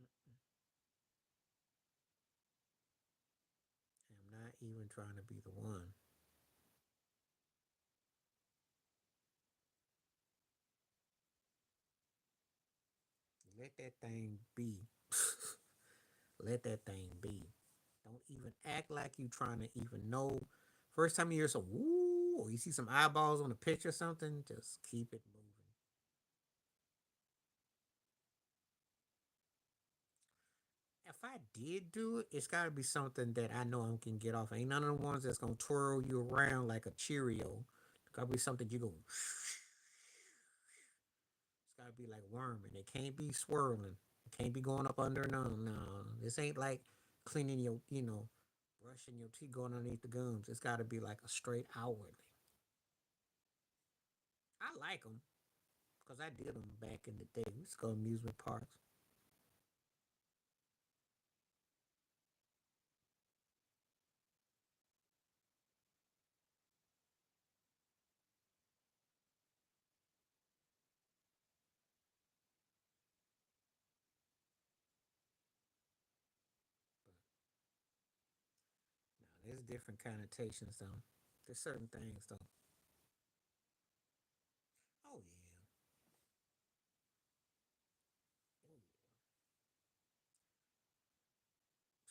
Mm-mm. even trying to be the one. Let that thing be. Let that thing be. Don't even act like you trying to even know. First time you hear some woo or you see some eyeballs on a picture or something, just keep it moving. If I did do it, it's got to be something that I know I can get off. Ain't none of the ones that's gonna twirl you around like a Cheerio. It's got to be something you go. It's got to be like worming. It can't be swirling. It can't be going up under. No, no. This ain't like cleaning your, brushing your teeth, going underneath the gums. It's got to be like a straight outwardly. I like them because I did them back in the day. We used to go to amusement parks. But now there's different connotations though. There's certain things though. Oh yeah. Oh yeah.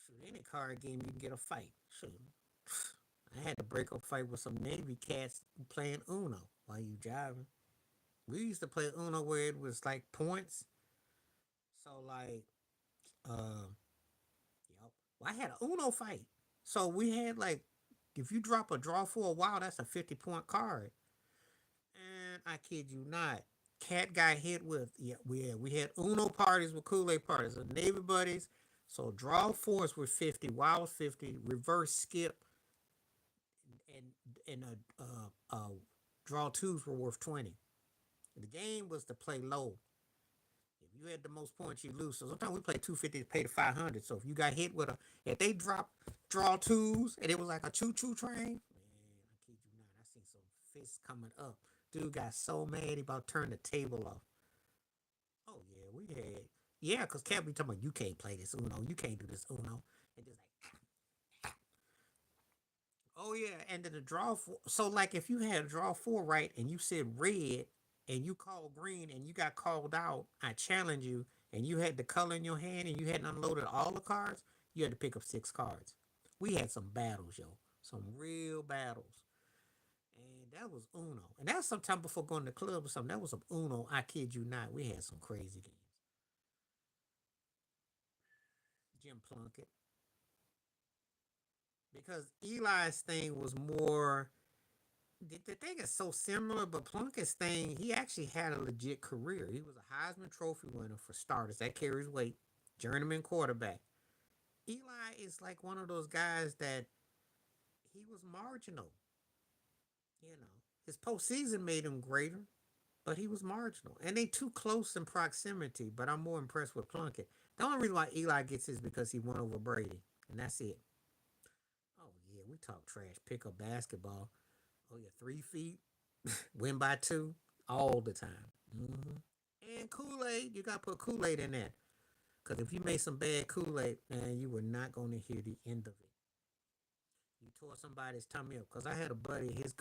Shoot, any card game you can get a fight. Shoot. I had to break a fight with some Navy cats playing Uno while you driving. We used to play Uno where it was like points. So like, uh, yep. Well, I had a Uno fight. So we had like, if you drop a draw for a while, that's a 50-point card. And I kid you not, cat got hit with we had Uno parties with Kool Aid parties, so Navy buddies. So draw fours were 50, wild 50, reverse skip, and draw twos were worth 20. The game was to play low. If you had the most points, you lose. So sometimes we play 250 to pay the 500. So if you got hit with a, if they drop draw twos and it was like a choo choo train, man, I kid you not, I seen some fists coming up. Dude got so mad he about turned the table off. Oh yeah, we had yeah, cause Cap be talking about you can't play this Uno, you can't do this Uno, and just like oh yeah, and then the draw four. So like if you had a draw four right and you said red and you called green and you got called out, I challenge you and you had the color in your hand and you hadn't unloaded all the cards, you had to pick up six cards. We had some battles, yo, some real battles, and that was Uno. And that was sometime before going to the club or something. That was some Uno. I kid you not. We had some crazy games. Jim Plunkett, because Eli's thing was more the thing is so similar, but Plunkett's thing, he actually had a legit career. He was a Heisman Trophy winner for starters. That carries weight. Journeyman quarterback. Eli is like one of those guys that he was marginal. You know, his postseason made him greater, but he was marginal. And they too close in proximity. But I'm more impressed with Plunkett. The only reason why Eli gets is because he won over Brady, and that's it. Oh yeah, we talk trash. Pick up basketball. Oh yeah, 3 feet, win by two all the time. Mm-hmm. And Kool Aid, you gotta put Kool Aid in that. Cause if you made some bad Kool Aid, man, you were not gonna hear the end of it. You tore somebody's tummy up. Cause I had a buddy, his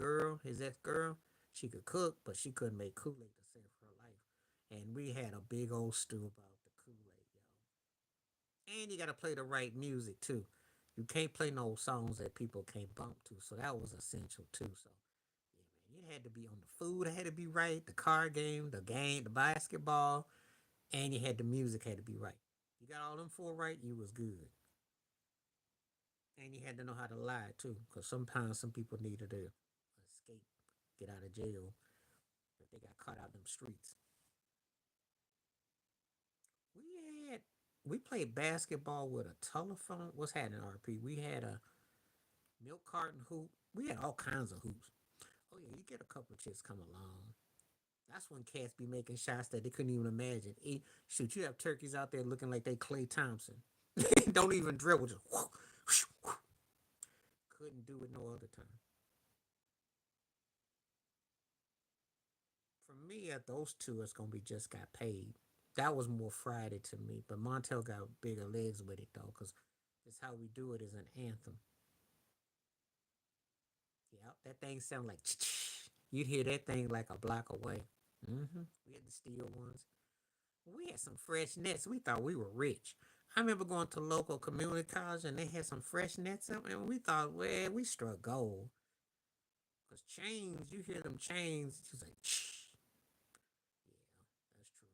ex girl, she could cook, but she couldn't make Kool Aid to save her life. And we had a big old stew about the Kool Aid, yo. And you gotta play the right music too. You can't play no songs that people can't bump to. So that was essential too. So yeah, man, you had to be on the food, had to be right, the card game, the basketball, and you had the music had to be right. You got all them four right, you was good. And you had to know how to lie too, because sometimes some people needed to escape, get out of jail if they got caught out in them streets. We had we played basketball with a telephone. What's happening, RP? We had a milk carton hoop. We had all kinds of hoops. Oh yeah, you get a couple of chicks come along. That's when cats be making shots that they couldn't even imagine. Shoot, you have turkeys out there looking like they Clay Thompson. Don't even dribble, just whoo, whoo. Couldn't do it no other time. For me, at those two, it's gonna be just got paid. That was more Friday to me, but Montel got bigger legs with it though, cause it's how we do it is an anthem. Yeah, that thing sound like you'd hear that thing like a block away. We had the steel ones. We had some fresh nets. We thought we were rich. I remember going to local community college and they had some fresh nets up, and we thought, well, we struck gold. Cause chains, you hear them chains, it's like, yeah, that's true.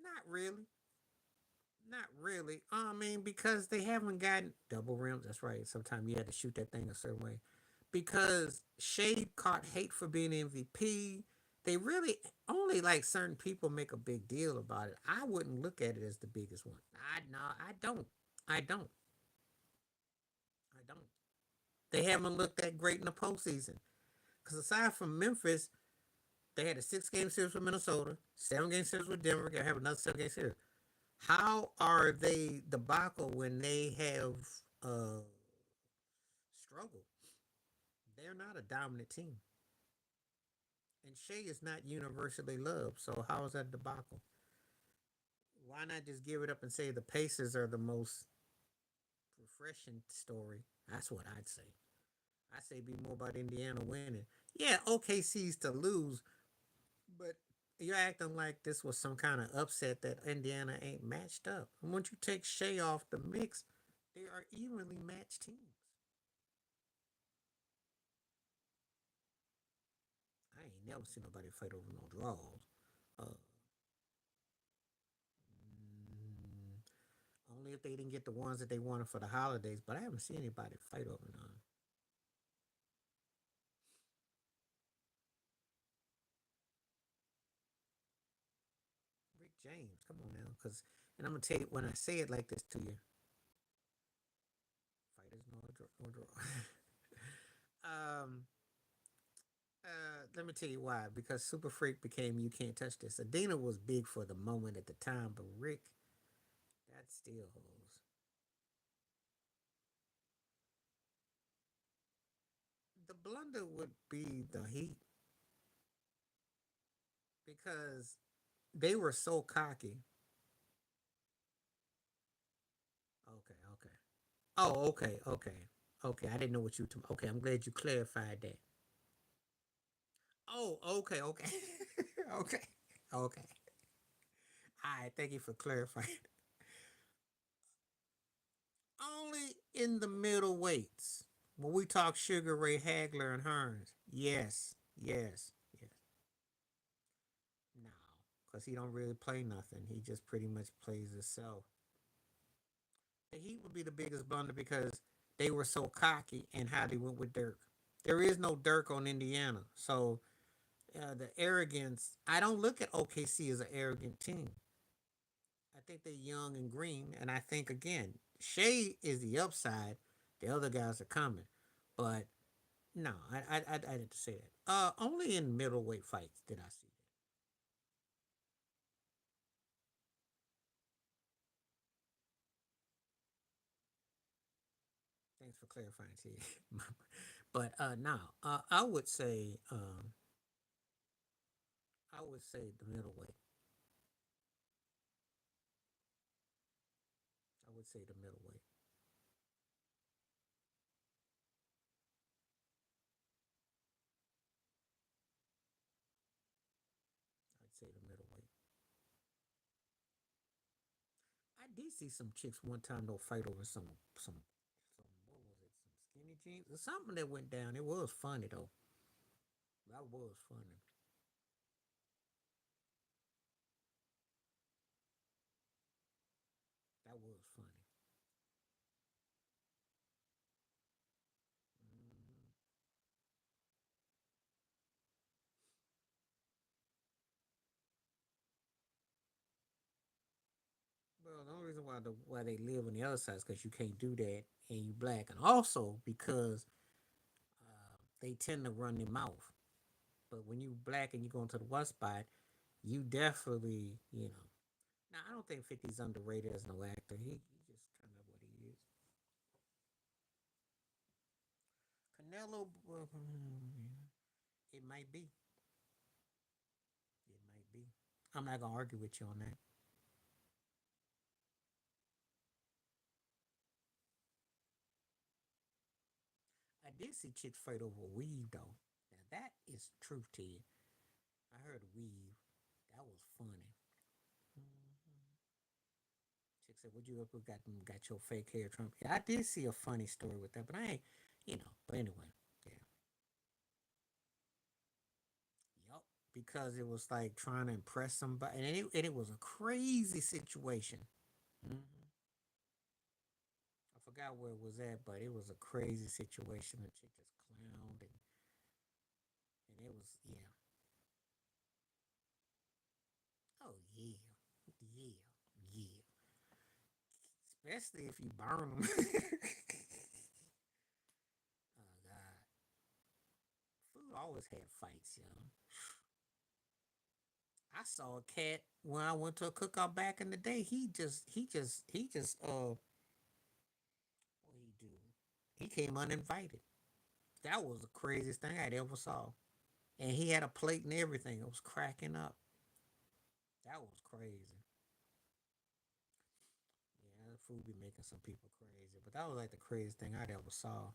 Not really. Not really. I mean, because they haven't gotten double rims. That's right. Sometimes you had to shoot that thing a certain way. Because Shade caught hate for being MVP. They really only like certain people make a big deal about it. I wouldn't look at it as the biggest one. I no, I don't. I don't. I don't. They haven't looked that great in the postseason. Because aside from Memphis, they had a 6 game series with Minnesota, 7 game series with Denver. They have another 7 game series. How are they debacle when they have uh struggled? They're not a dominant team. And Shea is not universally loved. So how is that a debacle? Why not just give it up and say the Pacers are the most refreshing story? That's what I'd say. I say be more about Indiana winning. Yeah, OKC's to lose, but you're acting like this was some kind of upset that Indiana ain't matched up. And once you take Shea off the mix, they are evenly matched teams. I ain't never seen nobody fight over no draws. Uh, mm, Only if they didn't get the ones that they wanted for the holidays, but I haven't seen anybody fight over none. Rick James, come on now, because and I'm gonna tell you when I say it like this to you, fighters no draw. um, Let me tell you why. Because Super Freak became you can't touch this. Adina was big for the moment at the time, but Rick, that still holds. The blunder would be the Heat because they were so cocky. Okay, okay. Oh, okay, okay, okay. I didn't know what you. Okay, I'm glad you clarified that. Oh, okay, okay, okay, okay. All right, thank you for clarifying. Only in the middle weights. When we talk Sugar Ray Hagler and Hearns, yes, yes, yes. No, because he don't really play nothing. He just pretty much plays himself. The Heat would be the biggest blunder because they were so cocky and how they went with Dirk. There is no Dirk on Indiana, so the arrogance. I don't look at OKC as an arrogant team. I think they're young and green, and I think again, Shea is the upside. The other guys are coming, but no, I didn't say that. Only in middleweight fights did I see that. Thanks for clarifying, T. But now, I would say the middleweight. I would say the middleweight. I'd say the middleweight. I did see some chicks one time though fight over some what was it? Some skinny jeans or something that went down. It was funny though. That was funny. That was funny. Mhm. Well, the only reason why they live on the other side is because you can't do that and you black, and also because they tend to run their mouth. But when you black and you go into the west spot, you definitely Now I don't think 50's underrated as no actor. He just kind of what he is. Canelo, it might be. It might be. I'm not gonna argue with you on that. did see chicks fight over weave though. Now that is truth to you. I heard weave. That was funny. Mhm. Chick said, "Would you ever got your fake hair, Trump?" Yeah, I did see a funny story with that, but I ain't, you know. But anyway, yeah, yup. Because it was like trying to impress somebody, and it was a crazy situation. Hmm. I forgot where it was at, but it was a crazy situation. The chick just clowned, and it was yeah. Oh yeah, yeah, yeah. Especially if you burn them. Oh God, food always had fights, yo. I saw a cat when I went to a cookout back in the day. He just what he do? He came uninvited. That was the craziest thing I'd ever saw. And he had a plate and everything. It was cracking up. That was crazy. Yeah, the food be making some people crazy. But that was like the craziest thing I'd ever saw.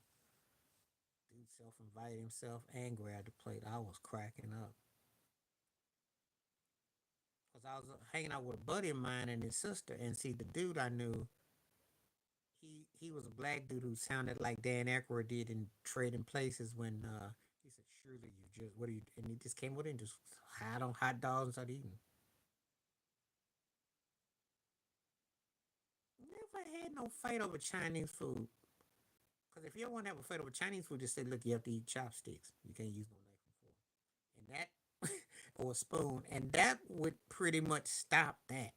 Dude self invited himself and grabbed the plate. I was cracking up. Because I was hanging out with a buddy of mine and his sister. And see, the dude I knew, he was a black dude who sounded like Dan Aykroyd did in Trading Places when he said, "Surely you just what do you?" And he just came with it and just had on hot dogs and started eating. Never had no fight over Chinese food. Because if you don't want to have a fight over Chinese food, just say, "Look, you have to eat chopsticks. You can't use no knife and fork." And that, or a spoon, and that would pretty much stop that.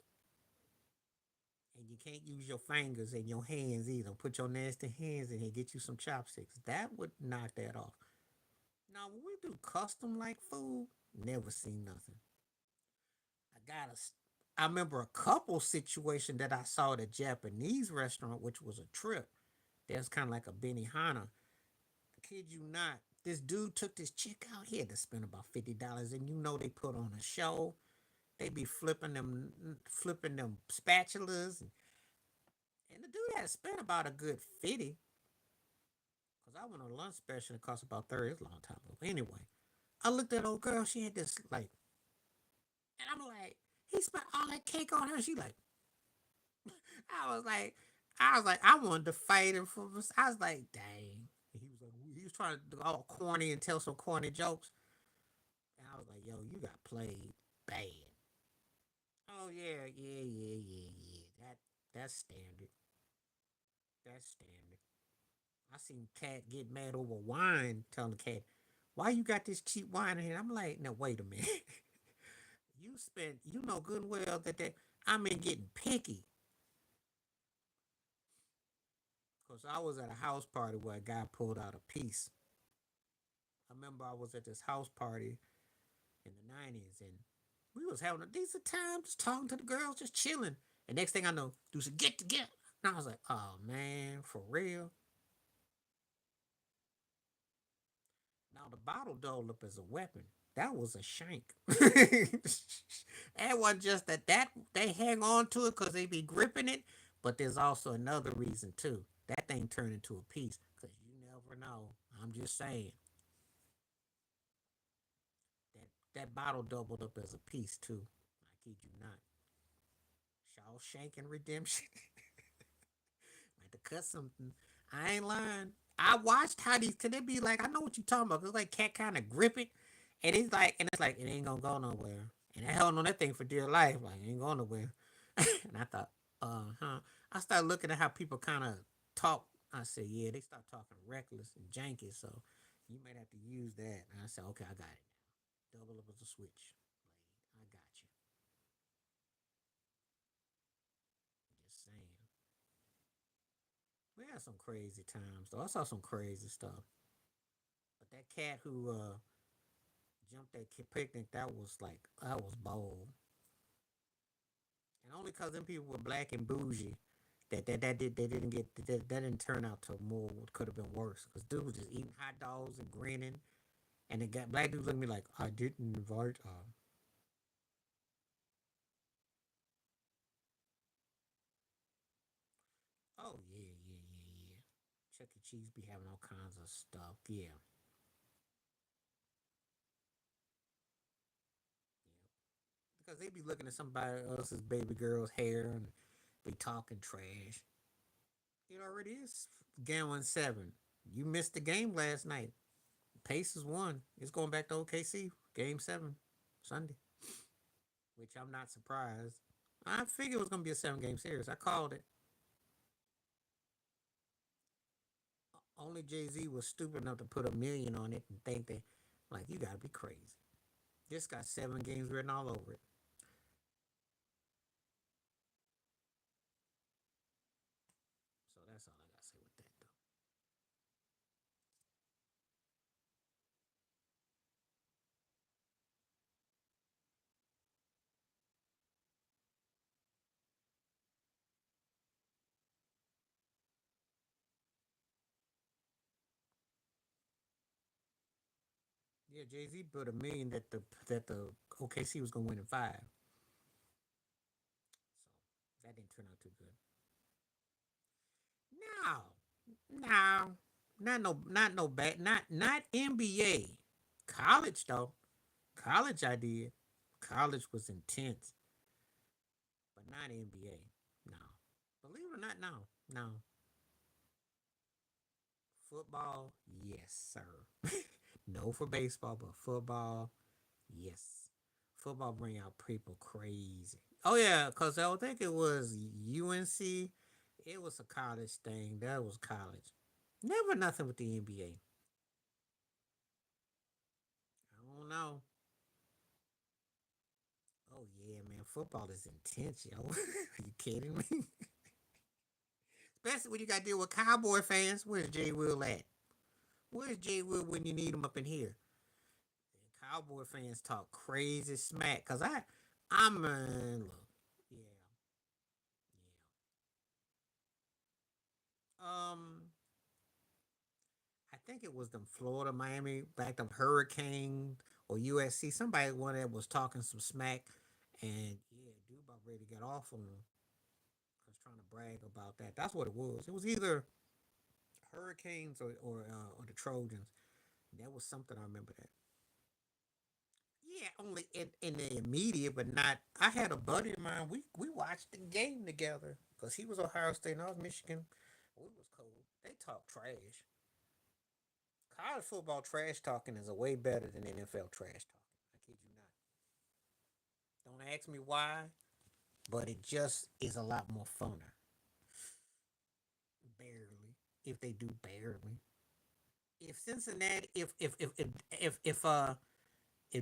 And you can't use your fingers and your hands either. Put your nasty hands in here, get you some chopsticks. That would knock that off. Now, when we do custom like food, never seen nothing. I got a. I remember a couple situation that I saw at a Japanese restaurant, which was a trip. There's kind of like a Benihana. Kid you not, this dude took this chick out. He had to spend about $50, and you know they put on a show. They be flipping them spatulas, and the dude had to spend about a good 50. Cause I went on a lunch special. It cost about 30. It's a long time ago. Anyway, I looked at old girl. She had this like, and I'm like, he spent all that cake on her. She like, I was like, I wanted to fight him for. I was like, dang. He was trying to do all corny and tell some corny jokes. And I was like, yo, you got played bad. Oh yeah, yeah, yeah, yeah, yeah. That's standard. That's standard. I seen cat get mad over wine, telling the cat, "Why you got this cheap wine in here?" I'm like, "Now wait a minute. You spent, you know good and well that I'm in getting picky." Cause I was at a house party where a guy pulled out a piece. I remember I was at this house party in the '90s, and we was having a decent time, just talking to the girls, just chilling. And next thing I know, dude said, "Get together." And I was like, "Oh man, for real." Now the bottle doubled up as a weapon. That was a shank. That wasn't just that they hang on to it because they be gripping it, but there's also another reason too. That thing turned into a piece because you never know. I'm just saying that bottle doubled up as a piece too. I kid you not. Shawshank and Redemption. Like to cut something. I ain't lying. I watched how these could it be like I know what you talking about. Cause like cat kind of grip it, and it's like it ain't gonna go nowhere. And I held on that thing for dear life. Like it ain't going nowhere. And I thought, huh. I started looking at how people kind of talk. I said, yeah, they start talking reckless and janky. So you might have to use that. And I said, okay, I got it now. Double up as a switch. Blade. I got you. Just saying. We had some crazy times though. I saw some crazy stuff. But that cat who jumped that picnic, that was bold. And only cause them people were black and bougie, that didn't turn out to more what could have been worse. Cause dude was just eating hot dogs and grinning, and the guy, black dude looked at me like I didn't invite. Oh yeah, yeah, yeah, yeah. Chuck E. Chiefs be having all kinds of stuff. Yeah. Because they be looking at somebody else's baby girl's hair and be talking trash. It already is gambling seven. You missed the game last night. Pacers won. It's going back to OKC. Game seven, Sunday. Which I'm not surprised. I figured it was going to be a 7 game series. I called it. Only Jay Z was stupid enough to put a million on it and think that, like, you got to be crazy. This got 7 games written all over it. So that's all I got to say with that, though. Yeah, Jay Z put a million that the OKC was gonna win in five. So that didn't turn out too good. No, no, not no bad, not NBA. College though, college I did. College was intense, but not NBA. No, believe it or not, no, no. Football, yes, sir. No for baseball, but football, yes. Football bring out people crazy. Oh yeah, cause I would think it was UNC. It was a college thing. That was college. Never nothing with the NBA. I don't know. Oh yeah, man, football is intense, yo. Are you kidding me? Especially when you got to deal with Cowboy fans. Where's Jay Will at? Where's Jay Will when you need him up in here? And Cowboy fans talk crazy smack. Cause I'm look, yeah, yeah. I think it was them Florida, Miami, back them Hurricane or USC. Somebody one that was talking some smack, and yeah, dude about ready to get off on them. I was trying to brag about that. That's what it was. It was either Hurricanes or the Trojans. That was something I remember that. Yeah, only in the immediate, but not. I had a buddy of mine. We watched the game together because he was Ohio State and I was Michigan. We was cold. They talk trash. College football trash talking is a way better than NFL trash talking. I kid you not. Don't ask me why, but it just is a lot more funner. Barely, if they do barely. If Cincinnati, if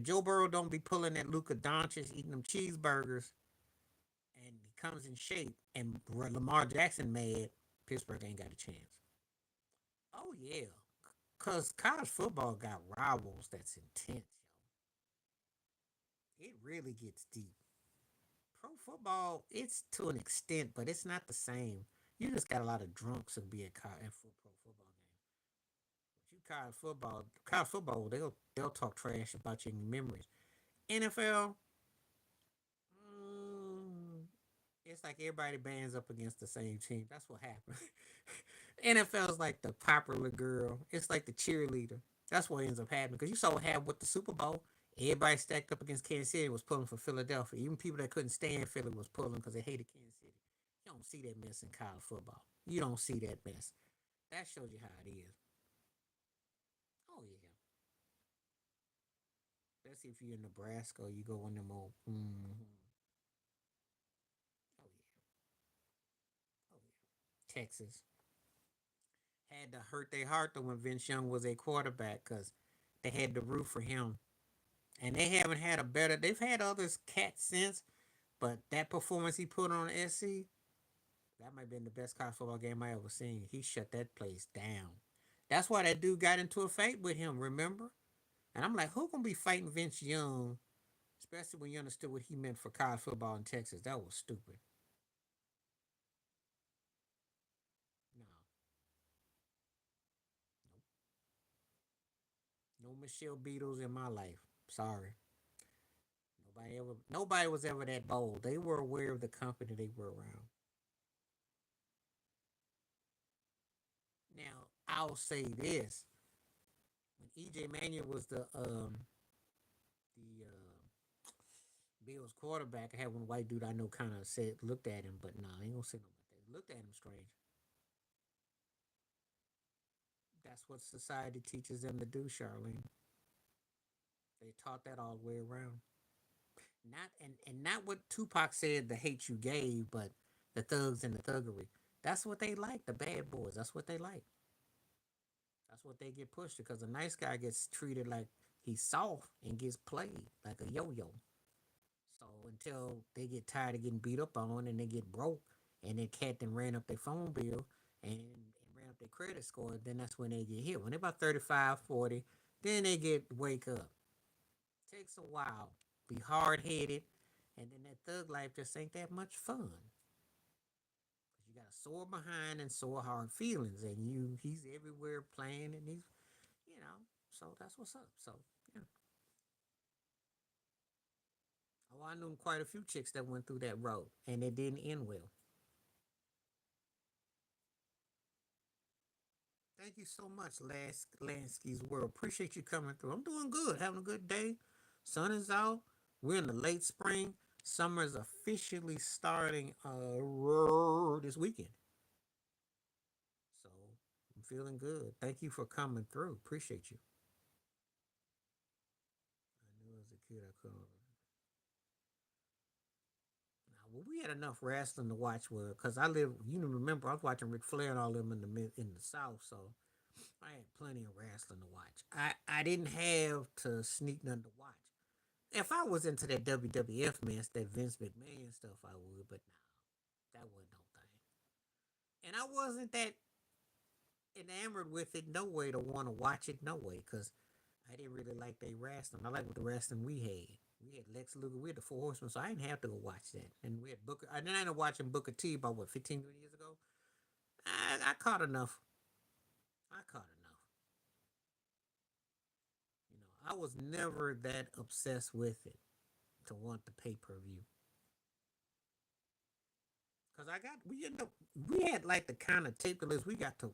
Joe Burrow don't be pulling that Luka Doncic eating them cheeseburgers and he comes in shape and Lamar Jackson mad, Pittsburgh ain't got a chance. Oh yeah, cause college football got rivals that's intense. Yo. It really gets deep. Pro football, it's to an extent, but it's not the same. You just got a lot of drunks who be at pro football games. But you college football, they'll talk trash about your memories. NFL, mm, it's like everybody bands up against the same team. That's what happened. NFL is like the popular girl. It's like the cheerleader. That's what ends up happening because you saw what happened with the Super Bowl. Everybody stacked up against Kansas City was pulling for Philadelphia. Even people that couldn't stand Philly was pulling because they hated Kansas City. You don't see that mess in college football. You don't see that mess. That shows you how it is. Oh yeah. Especially if you're in Nebraska or you go on them old. Oh yeah. Oh yeah. Texas had to hurt their heart though when Vince Young was a quarterback because they had to root for him. And they haven't had a better. They've had others cat since, but that performance he put on SC, that might have been the best college football game I ever seen. He shut that place down. That's why that dude got into a fight with him, remember? And I'm like, who gonna be fighting Vince Young, especially when you understood what he meant for college football in Texas? That was stupid. No, nope. No Michelle Beatles in my life. Sorry. Nobody was ever that bold. They were aware of the company they were around. Now, I'll say this: when EJ Manuel was the Bills quarterback, I had one white dude I know kind of said looked at him, but no, nah, I ain't gonna say no about that. Looked at him strange. That's what society teaches them to do, Charlene. They taught that all the way around. And not what Tupac said, the hate you gave, but the thugs and the thuggery. That's what they like, the bad boys. That's what they like. That's what they get pushed because a nice guy gets treated like he's soft and gets played like a yo-yo. So until they get tired of getting beat up on and they get broke and their cat then ran up their phone bill and ran up their credit score, then that's when they get hit. When they're about 35, 40, then they get wake up. Takes a while. Be hard headed, and then that thug life just ain't that much fun. You got a sore behind and sore hard feelings, and he's everywhere playing, and so that's what's up. So yeah, oh, I knew quite a few chicks that went through that road, and it didn't end well. Thank you so much, Lansky's World. Appreciate you coming through. I'm doing good, having a good day. Sun is out. We're in the late spring. Summer is officially starting this weekend. So I'm feeling good. Thank you for coming through. Appreciate you. I knew as a kid I couldn't. Now, well, we had enough wrestling to watch because I live. Remember I was watching Ric Flair and all them in the South, so I had plenty of wrestling to watch. I didn't have to sneak nothing to watch. If I was into that WWF mess, that Vince McMahon stuff, I would, but no, that wasn't no thing. And I wasn't that enamored with it no way to want to watch it no way because I didn't really like they wrestling. I like what the wrestling we had. We had Lex Luger, we had the Four Horsemen, so I didn't have to go watch that. And we had Booker. I ended up watching Booker T about what 15, 20 years ago. I caught enough. I caught enough. I was never that obsessed with it to want the pay per view. Cause we had like the kind of tape list we got to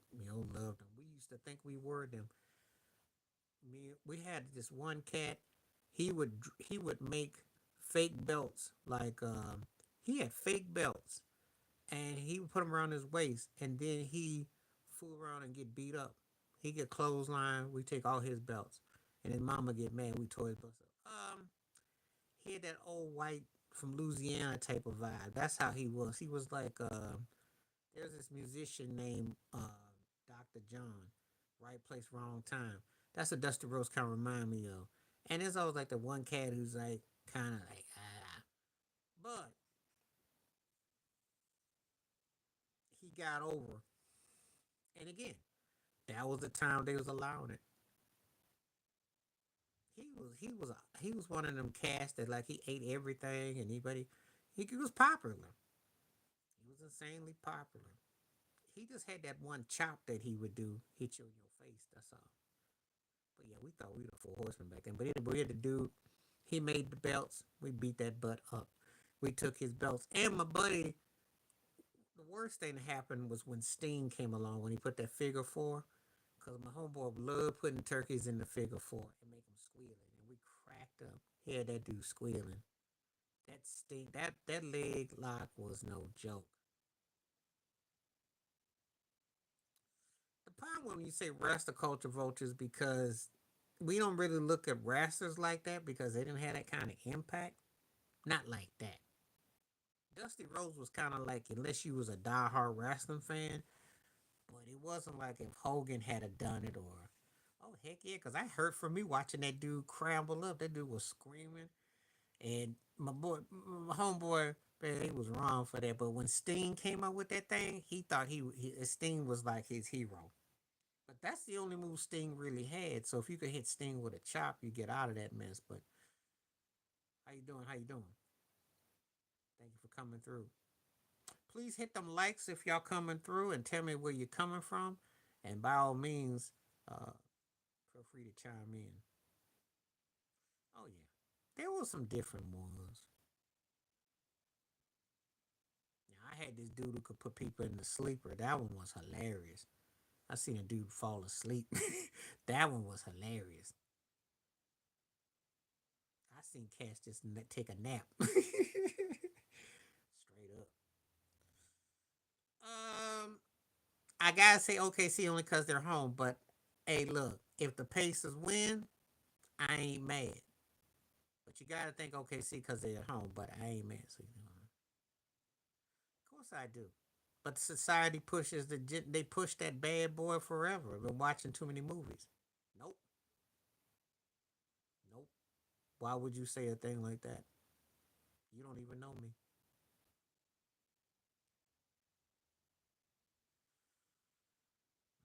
love them. We used to think we were them. We had this one cat. He would make fake belts like he had fake belts and he would put them around his waist and then he fool around and get beat up. He get clothesline. We take all his belts and his mama get mad. We tore his belts up. He had that old white from Louisiana type of vibe. That's how he was. He was like there's this musician named Dr. John, right place, wrong time. That's what Dusty Rose kind of remind me of. And there's always like the one cat who's like kind of like but he got over. And again, that was the time they was allowing it. He was one of them cats that like he ate everything and he was popular. He was insanely popular. He just had that one chop that he would do, hit you in your face. That's all. But yeah, we thought we were the Four Horsemen back then. But anyway, we had the dude. He made the belts. We beat that butt up. We took his belts. And my buddy, the worst thing that happened was when Sting came along when he put that figure four. Because my homeboy loved putting turkeys in the figure four and make them squealing. And we cracked up. He had that dude squealing. That Sting, that leg lock was no joke. The problem when you say wrestler culture vultures because we don't really look at wrestlers like that because they didn't have that kind of impact. Not like that. Dusty Rose was kind of like, unless you was a diehard wrestling fan, but it wasn't like if Hogan had a done it or, oh heck yeah, because I heard from me watching that dude crumble up. That dude was screaming, and my homeboy, man, he was wrong for that. But when Sting came up with that thing, he thought Sting was like his hero. But that's the only move Sting really had. So if you could hit Sting with a chop, you get out of that mess. But how you doing? How you doing? Thank you for coming through. Please hit them likes if y'all coming through and tell me where you're coming from. And by all means, uh, feel free to chime in. Oh yeah, there was some different ones. Now, I had this dude who could put people in the sleeper. That one was hilarious. I seen a dude fall asleep. That one was hilarious. I seen cats just take a nap. Straight up. Um, I gotta say OKC only because they're home, but hey, look, if the Pacers win, I ain't mad. But you gotta think OKC because they're at home, but I ain't mad. So, of course I do. But society pushes they push that bad boy forever. I've been watching too many movies. Nope, nope. Why would you say a thing like that? You don't even know me.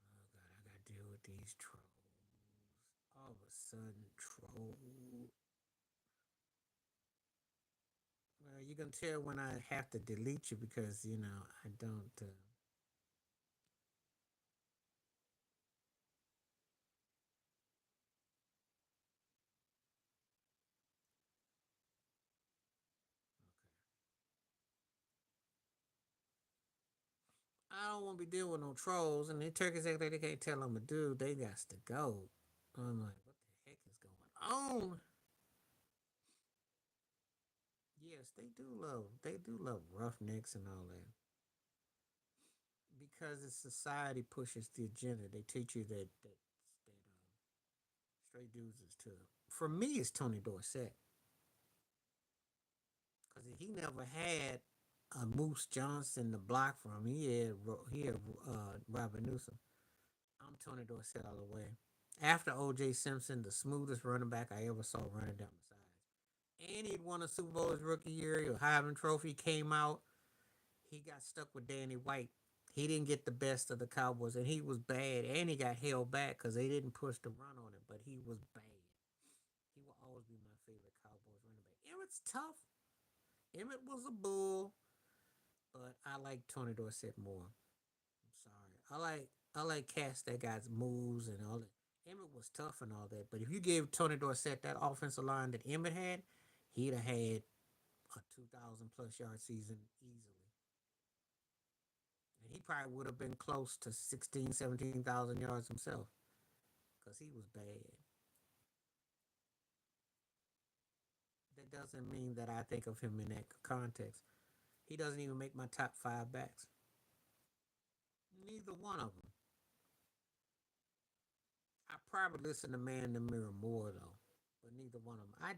Oh God, I gotta deal with these trolls. All of a sudden, troll. Well, you can tell when I have to delete you because I don't. I don't want to be dealing with no trolls, and the turkeys act like they can't tell I'm a dude. They got to go. I'm like, what the heck is going on? Yes, they do love. They do love roughnecks and all that because the society pushes the agenda. They teach you that straight dudes is tough. For me, it's Tony Dorsett because he never had a Moose Johnson to block from. He had Robert Newsom. I'm Tony Dorsett all the way. After O.J. Simpson, the smoothest running back I ever saw running down the sides. And he'd won a Super Bowl his rookie year. The Heisman Trophy came out. He got stuck with Danny White. He didn't get the best of the Cowboys, and he was bad. And he got held back because they didn't push the run on him, but he was bad. He will always be my favorite Cowboys running back. Emmett's tough. Emmett was a bull, but I like Tony Dorsett more. I'm sorry. I like cats that got moves and all that. Emmett was tough and all that, but if you gave Tony Dorsett that offensive line that Emmett had, he'd have had a 2,000 plus yard season easily. And he probably would have been close to 16, 17,000 yards himself because he was bad. That doesn't mean that I think of him in that context. He doesn't even make my top five backs. Neither one of them. I probably listen to Man in the Mirror more though, but neither one of them.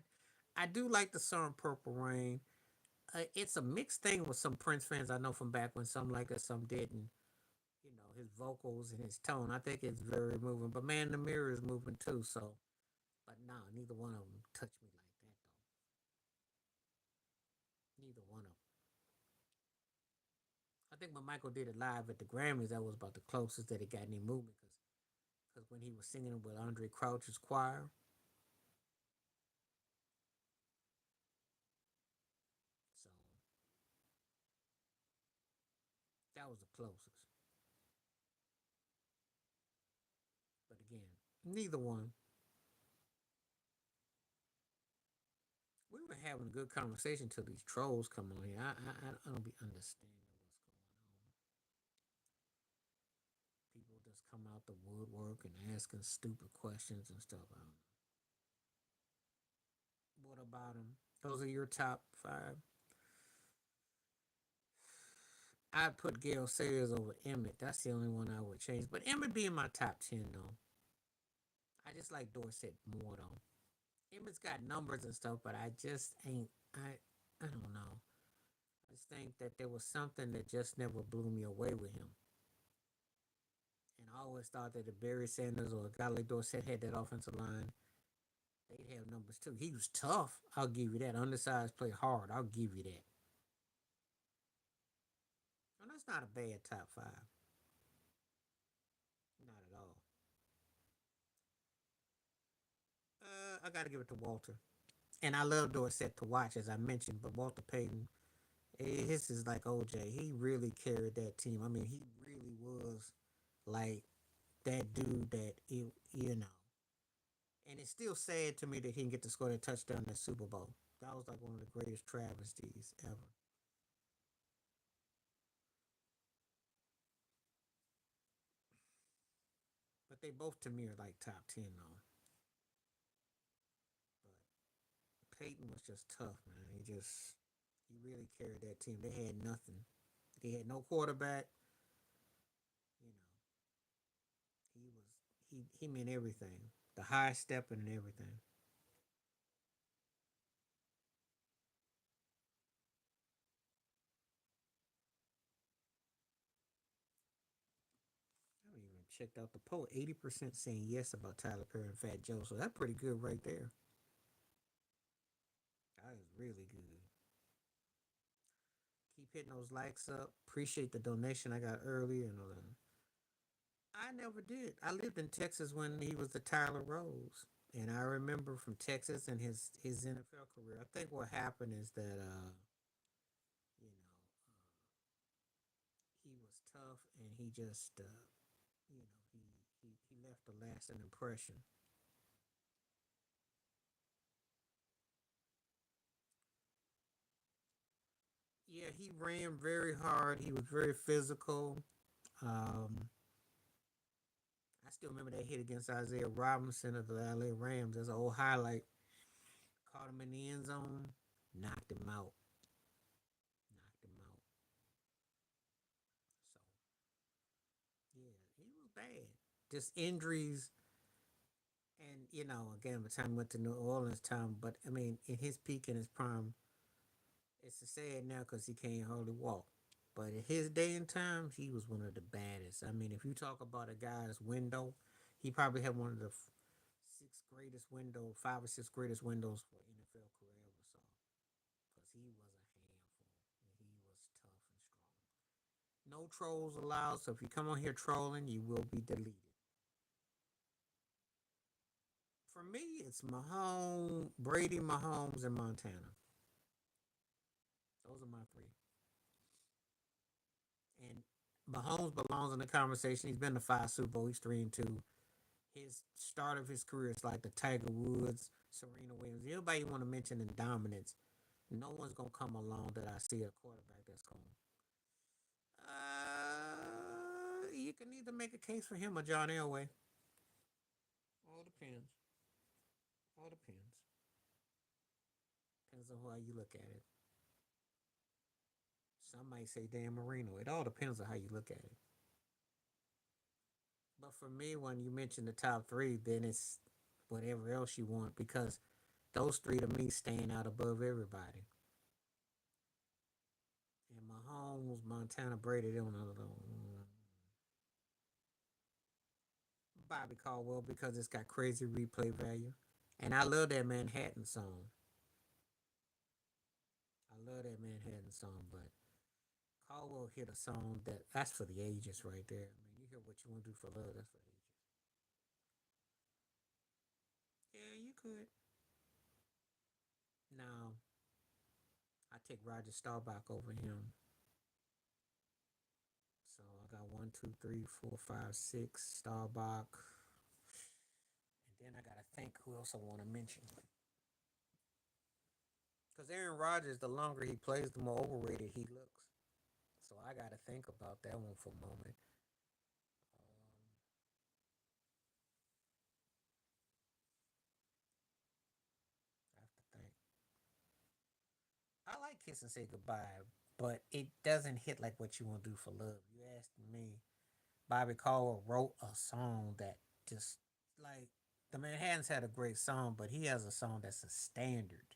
I do like the song Purple Rain. It's a mixed thing with some Prince fans I know from back when some like us, some didn't. His vocals and his tone. I think it's very moving. But Man in the Mirror is moving too. So, but no, neither one of them touched me like that though. Neither one of them. I think when Michael did it live at the Grammys, that was about the closest that it got any movement. Because when he was singing with Andre Crouch's choir, so that was the closest. But again, neither one. We were having a good conversation till these trolls come on here. I don't be understanding what's going on. People just come out the woodwork and asking stupid questions and stuff. I don't know. What about them? Those are your top five. I'd put Gail Sayers over Emmett. That's the only one I would change. But Emmett be in my top 10 though. I just like Dorset more though. Emmett's got numbers and stuff, but I just ain't. I don't know. I just think that there was something that just never blew me away with him. And I always thought that if Barry Sanders or a guy like Dorsett had that offensive line, they'd have numbers too. He was tough. I'll give you that. Undersized, play hard. I'll give you that. And that's not a bad top five. Not at all. I got to give it to Walter. And I love Dorsett to watch, as I mentioned, but Walter Payton, his is like OJ. He really carried that team. I mean, he really was like that dude that. And it's still sad to me that he didn't get to score that touchdown in the Super Bowl. That was like one of the greatest travesties ever. But they both to me are like top 10 though. But Peyton was just tough, man. He really carried that team. They had nothing. They had no quarterback. You know, he was he meant everything. The high stepping and everything. I haven't even checked out the poll. 80% saying yes about Tyler Perry and Fat Joe. So that's pretty good right there. That is really good. Keep hitting those likes up. Appreciate the donation I got earlier and all that. I never did. I lived in Texas when he was the Tyler Rose. And I remember from Texas and his NFL career. I think what happened is that you know, he was tough and he just you know, he left a lasting impression. Yeah, he ran very hard. He was very physical. Um, I still remember that hit against Isaiah Robinson of the LA Rams. There's an old highlight. Caught him in the end zone, knocked him out, knocked him out. So yeah, he was bad. Just injuries, and again, by the time he went to New Orleans, time. But I mean, in his peak in his prime, it's a sad now because he can't hardly walk. But in his day and time, he was one of the baddest. I mean, if you talk about a guy's window, he probably had one of the six greatest window, five or six greatest windows for NFL career ever saw. Because he was a handful. And he was tough and strong. No trolls allowed. So if you come on here trolling, you will be deleted. For me, it's Mahomes, Brady, Mahomes, and Montana. Those are my three. And Mahomes belongs in the conversation. He's been to five Super Bowl. He's 3-2. His start of his career is like the Tiger Woods, Serena Williams. Anybody you want to mention in dominance, no one's gonna come along that I see a quarterback that's going. You can either make a case for him or John Elway. All depends. All depends. Depends on how you look at it. Some might say Dan Marino. It all depends on how you look at it. But for me, when you mention the top three, then it's whatever else you want because those three to me stand out above everybody. And Mahomes, Montana, Brady, they don't know. Bobby Caldwell because it's got crazy replay value. And I love that Manhattan song. I love that Manhattan song, but Caldwell hit a song that's for the ages right there. I mean, you hear what you want to do for love, that's for the ages. Yeah, you could. Now, I take Roger Staubach over him. So I got one, two, three, four, five, six, Staubach. And then I gotta think who else I want to mention. Because Aaron Rodgers, the longer he plays, the more overrated he looks. So I gotta think about that one for a moment. I have to think. I like Kiss and Say Goodbye, but it doesn't hit like what you want to do for love. You asked me. Bobby Caldwell wrote a song that just like the Manhattan's had a great song, but he has a song that's a standard.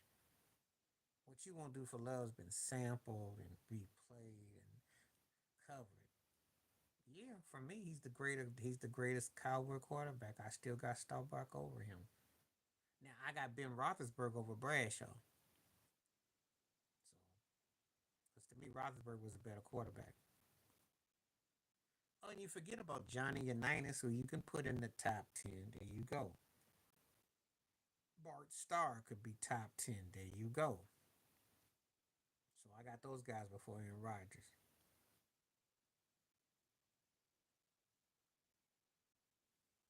What you want to do for love has been sampled and replayed and covered. Yeah, for me, he's the greater. He's the greatest Cowboy quarterback. I still got Staubach over him. Now I got Ben Roethlisberger over Bradshaw. So, because to me, Roethlisberger was a better quarterback. Oh, and you forget about Johnny Unitas, who you can put in the top 10. There you go. Bart Starr could be top 10. There you go. So I got those guys before Aaron Rodgers.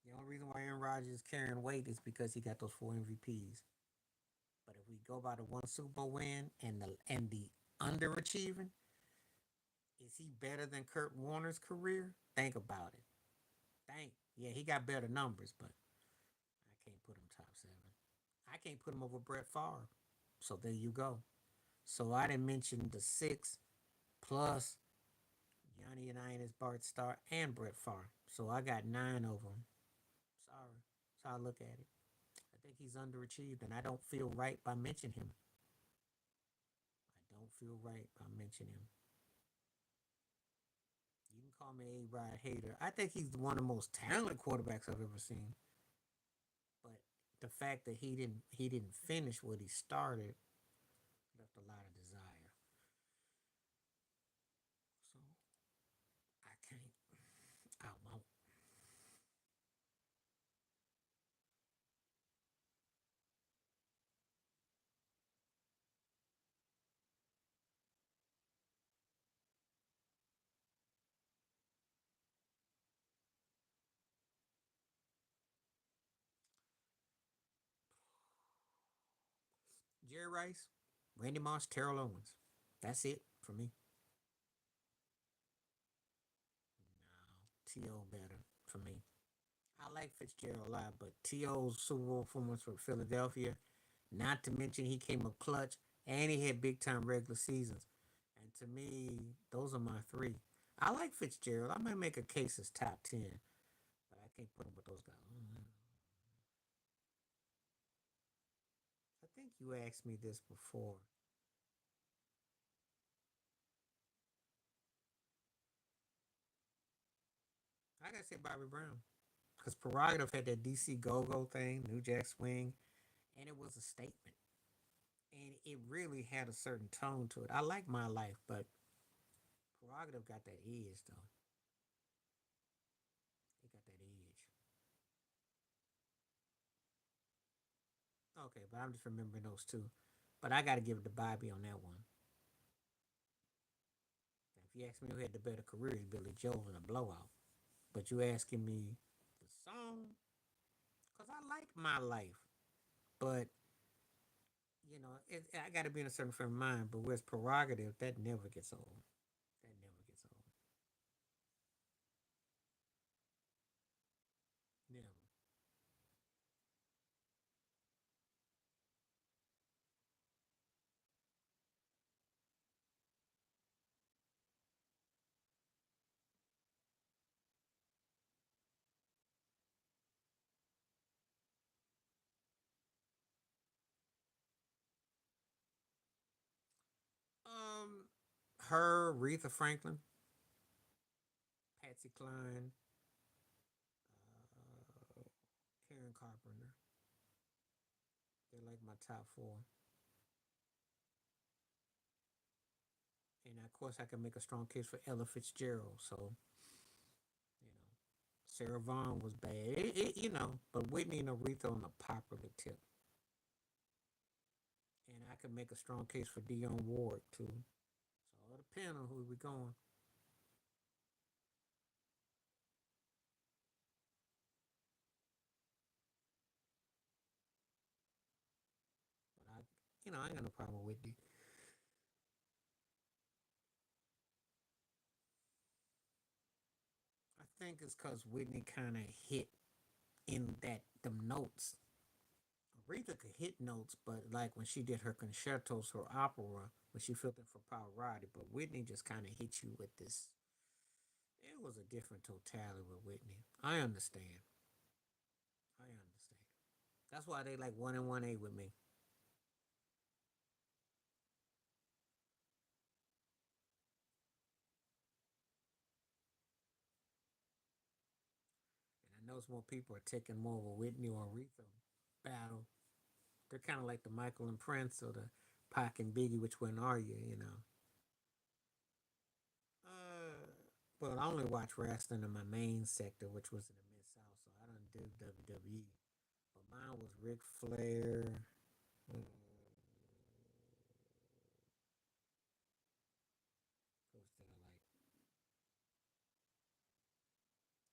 The only reason why Aaron Rodgers is carrying weight is because he got those four MVPs. But if we go by the one Super Bowl win and the underachieving, is he better than Kurt Warner's career? Think about it. Think. Yeah, he got better numbers, but I can't put him top seven. I can't put him over Brett Favre. So there you go. So I didn't mention the six plus Johnny Unitas, Bart Starr, and Brett Favre. So I got nine of them. Sorry. That's how I look at it. I think he's underachieved, and I don't feel right by mentioning him. I don't feel right by mentioning him. You can call me a Rod hater. I think he's one of the most talented quarterbacks I've ever seen. But the fact that he didn't finish what he started left a lot of desire. So I can't. I won't. Jerry Rice, Randy Moss, Terrell Owens. That's it for me. No, T.O. better for me. I like Fitzgerald a lot, but T.O.'s Super Bowl performance for Philadelphia, not to mention he came up clutch and he had big time regular seasons. And to me, those are my three. I like Fitzgerald. I might make a case as top 10, but I can't put him with those guys. I think you asked me this before. I gotta say Bobby Brown. Because Prerogative had that DC Go Go thing, New Jack Swing, and it was a statement. And it really had a certain tone to it. I like my life, but Prerogative got that edge, though. He got that edge. Okay, but I'm just remembering those two. But I got to give it to Bobby on that one. If you ask me who had the better career, it's Billy Joel in a blowout. But you asking me the song, because I like my life. But, I got to be in a certain frame of mind. But where's Prerogative, that never gets old. That never gets old. Never. Um, Her, Aretha Franklin, Patsy Cline, Karen Carpenter. They're like my top four. And of course, I can make a strong case for Ella Fitzgerald. So, you know, Sarah Vaughan was bad. But Whitney and Aretha on the popular tip. And I can make a strong case for Dionne Ward too. So it depends on who we going. But I ain't got no problem with Whitney. I think it's because Whitney kind of hit in that them notes. Aretha could hit notes, but like when she did her concertos, her opera, when she filled in for Pavarotti, but Whitney just kind of hit you with this. It was a different totality with Whitney. I understand. I understand. That's why they like 1 and 1A with me. And I know more people are taking more of a Whitney or Aretha battle. They're kind of like the Michael and Prince or the Pac and Biggie. Which one are you? Uh, well, I only watch wrestling in my main sector, which was in the Mid South, so I don't do WWE. But mine was Ric Flair. Mm, who else did I like?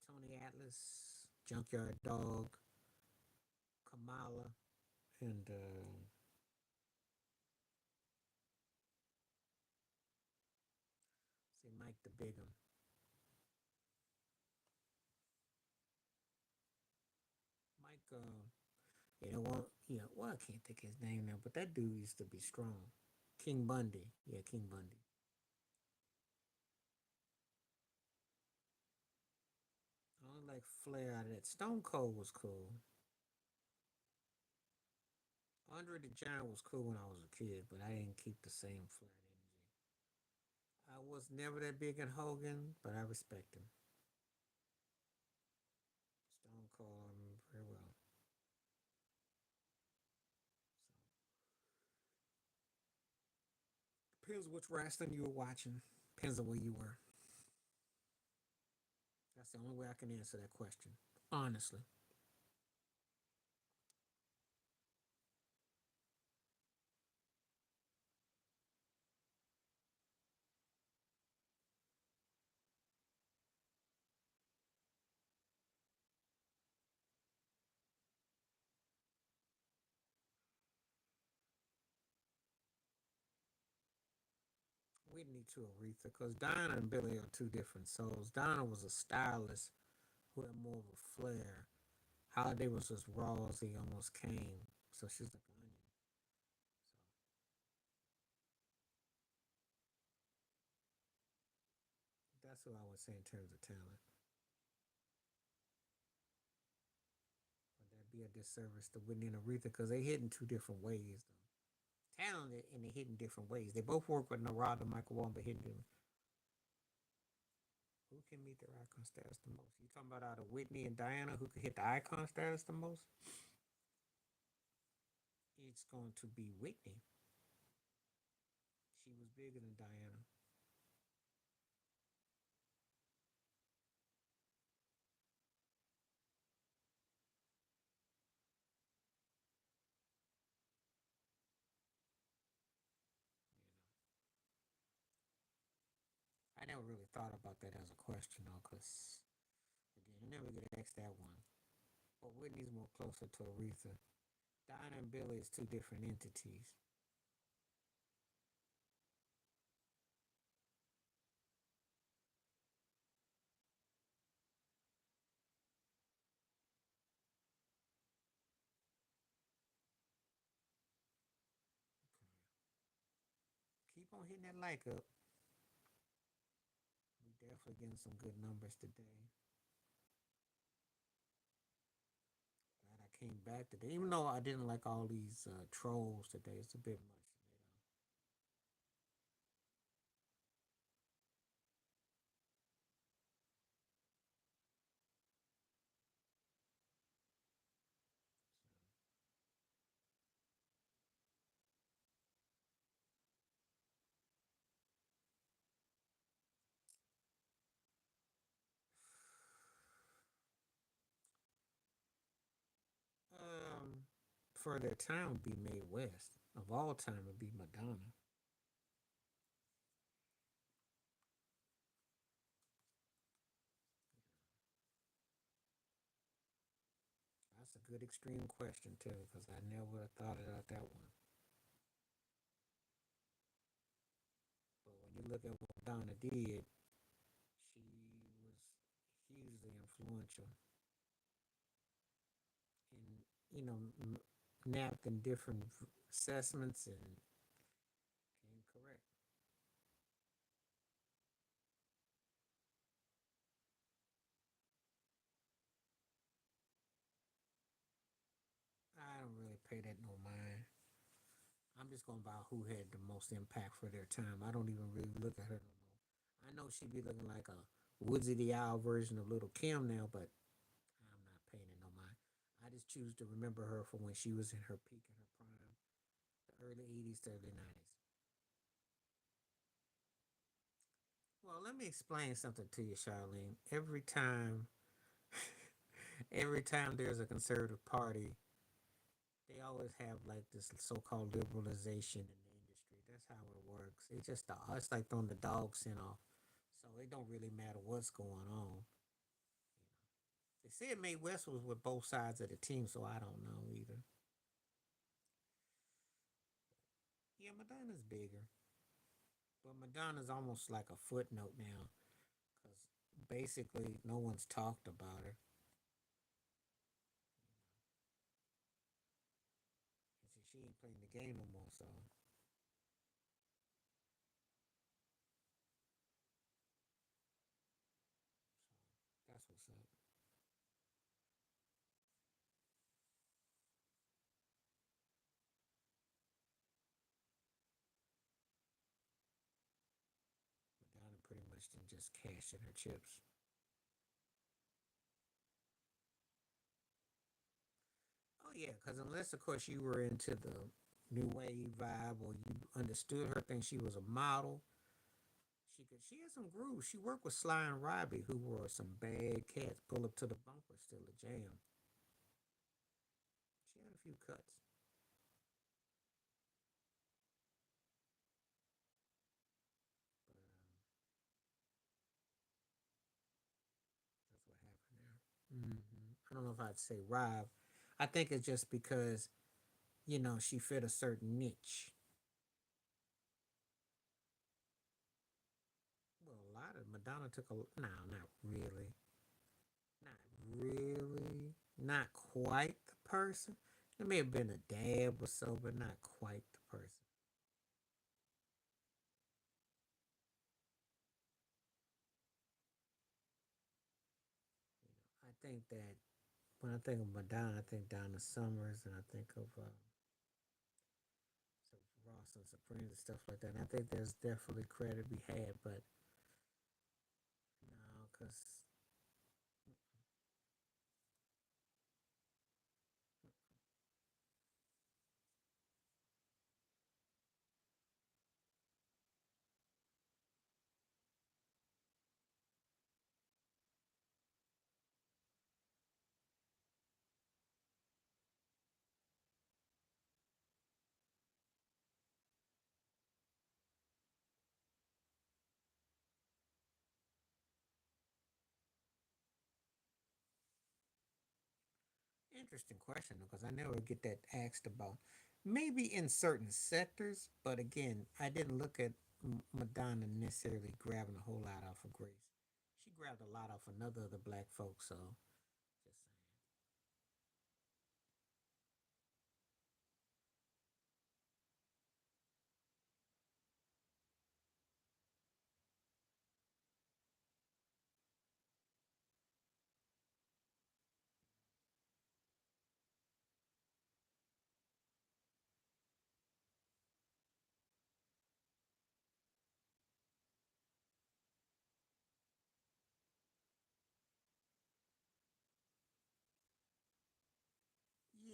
Tony Atlas, Junkyard Dog, Kamala, and say Mike the Bigum. well, I can't think of his name now, but that dude used to be strong. King Bundy. Yeah, King Bundy. I don't like Flair out of that. Stone Cold was cool. Andre the Giant was cool when I was a kid, but I didn't keep the same Flair energy. I was never that big in Hogan, but I respect him. Stone Cold, I remember very well. So, depends which wrestling you were watching. Depends on where you were. That's the only way I can answer that question. Honestly. Whitney to Aretha, because Dinah and Billy are two different souls. Dinah was a stylist who had more of a flair. Holiday was just raw as he almost came. So she's like an onion. So that's what I would say in terms of talent. But that'd be a disservice to Whitney and Aretha because they hit in two different ways, though. Talented and they hit in different ways. They both work with Narada Michael Wong, but hitting them. Who can meet their icon status the most? You talking about out of Whitney and Diana, who could hit the icon status the most? It's going to be Whitney. She was bigger than Diana. I never really thought about that as a question though, because again, you never get asked that one. But Whitney's more closer to Aretha. Diana and Billy is two different entities. Keep on hitting that like up. We definitely getting some good numbers today. Glad I came back today, even though I didn't like all these trolls today. It's a bit much. For their time would be Mae West. Of all time would be Madonna. That's a good extreme question too, because I never would have thought about that one. But when you look at what Madonna did, she was hugely influential and napped in different assessments and came correct. I don't really pay that no mind. I'm just going by who had the most impact for their time. I don't even really look at her no more. I know she'd be looking like a Woodsy the Owl version of Little Kim now, but I'm not paying it no mind. I just choose to remember her from when she was in her peak and her prime, the early '80s to early '90s. Well, let me explain something to you, Charlene. Every time there's a conservative party, they always have like this so-called liberalization in the industry. That's how it works. It's like throwing the dog scent off. So it don't really matter what's going on. They said Mae West was with both sides of the team, so I don't know either. Yeah, Madonna's bigger, but Madonna's almost like a footnote now, because basically no one's talked about her. she ain't playing the game no more. So, that's what's up. Madonna pretty much didn't just cash in her chips. Oh yeah, because unless of course you were into the new wave vibe or you understood her thing, she was a model. She had some grooves. She worked with Sly and Ryde, who were some bad cats. Pull up to the bumper, still a jam. She had a few cuts, but that's what happened there. I don't know if I'd say Ryde. I think it's just because she fit a certain niche. Well, a lot of Madonna took a no, not really, not really, not quite the person. It may have been a dab or so, but not quite the person. I think that when I think of Madonna, I think Donna Summers, and I think of Ross and Supreme and stuff like that. And I think there's definitely credit to be had, but no, because interesting question because I never get that asked about. Maybe in certain sectors, but again, I didn't look at Madonna necessarily grabbing a whole lot off of Grace. She grabbed a lot off another of the black folks, so just saying.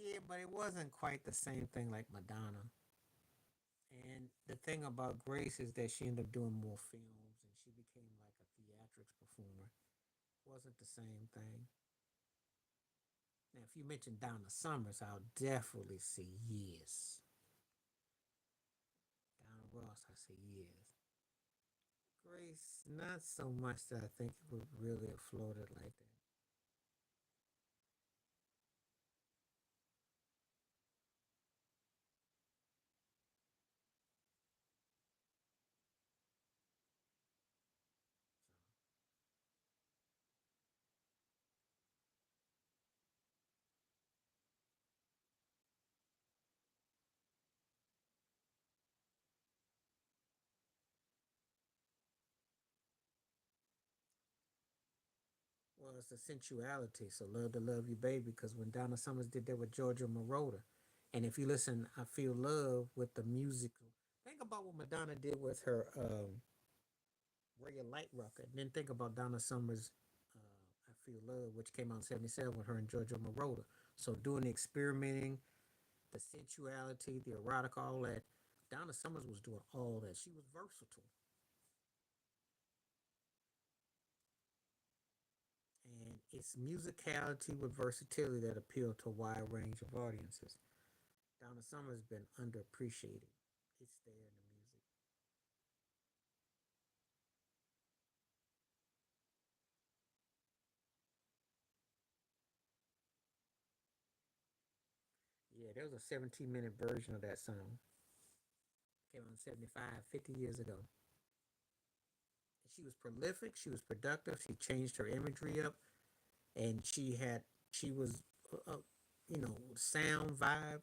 Yeah, but it wasn't quite the same thing like Madonna. And the thing about Grace is that she ended up doing more films and she became like a theatrics performer. Wasn't the same thing. Now, if you mention Donna Summers, I'll definitely say yes. Donna Ross, I say yes. Grace, not so much that I think it would really have floated like that. Well, it's the sensuality. So love to love you, baby. Because when Donna Summers did that with Georgia Moroder, and if you listen, I feel love with the musical. Think about what Madonna did with her Ray of Light record. And then think about Donna Summers' I Feel Love, which came out in '77 with her and Giorgio Moroder. So doing the experimenting, the sensuality, the erotic, all that. Donna Summers was doing all that. She was versatile. And it's musicality with versatility that appeal to a wide range of audiences. Donna Summers has been underappreciated. It's there in the music. Yeah, there was a 17-minute version of that song. Came out in 75, 50 years ago. She was prolific. She was productive. She changed her imagery up, and she was, sound vibe.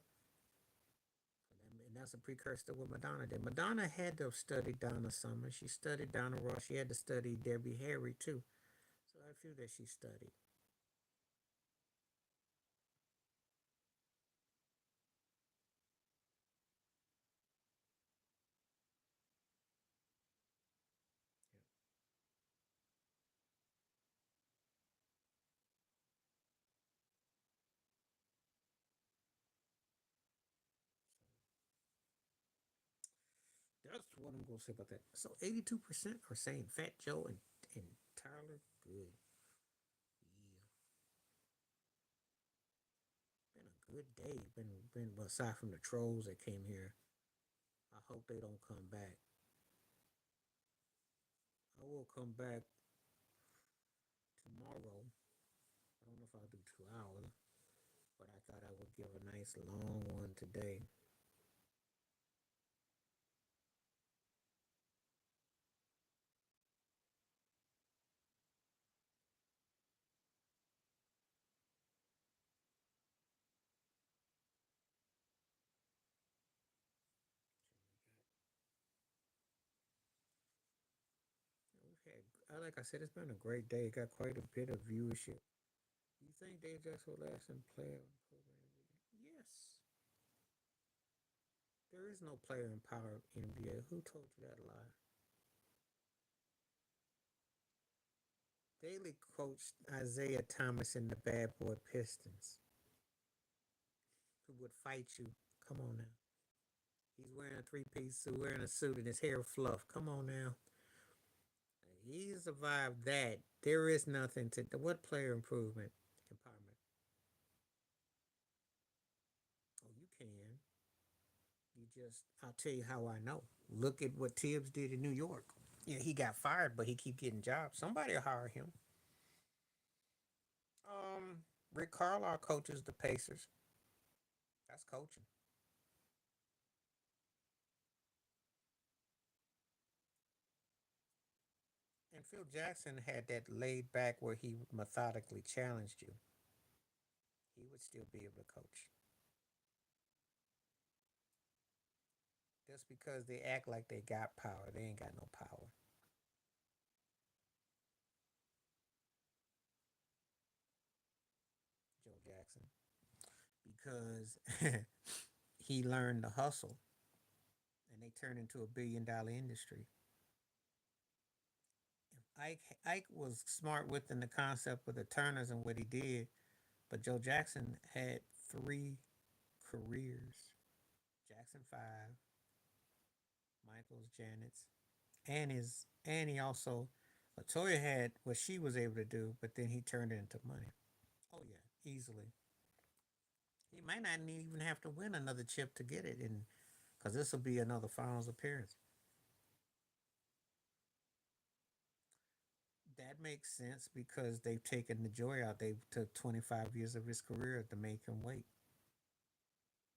And that's a precursor to what Madonna did. Madonna had to have studied Donna Summer. She studied Donna Ross. She had to study Debbie Harry too. So I feel that she studied. That's what I'm gonna say about that. So 82% are saying Fat Joe and Tyler. Good. Yeah. Been a good day. Been well, aside from the trolls that came here. I hope they don't come back. I will come back tomorrow. I don't know if I'll do 2 hours, but I thought I would give a nice long one today. We've had, like I said, it's been a great day. It got quite a bit of viewership. You think Dave Jackson will last and play on the program? Yes. There is no player in power NBA. Who told you that lie? Daly coached Isaiah Thomas in the Bad Boy Pistons, who would fight you. Come on now. He's wearing a three-piece suit, wearing a suit, and his hair fluff. Come on now. He survived that. There is nothing to what player improvement empowerment. Oh, you can. You just I'll tell you how I know. Look at what Tibbs did in New York. Yeah, he got fired, but he keep getting jobs. Somebody will hire him. Rick Carlisle coaches the Pacers. That's coaching. And Phil Jackson had that laid back where he methodically challenged you. He would still be able to coach. Just because they act like they got power, they ain't got no power. Joe Jackson. Because he learned the hustle and they turned into a $1 billion industry. Ike was smart within the concept of the Turners and what he did, but Joe Jackson had 3 careers. Jackson 5, Michael's, Janet's, and he also Latoya had what she was able to do, but then he turned it into money. Oh yeah, easily. He might not even have to win another chip to get it, and because this will be another finals appearance. That makes sense because they've taken the joy out. They took 25 years of his career to make him wait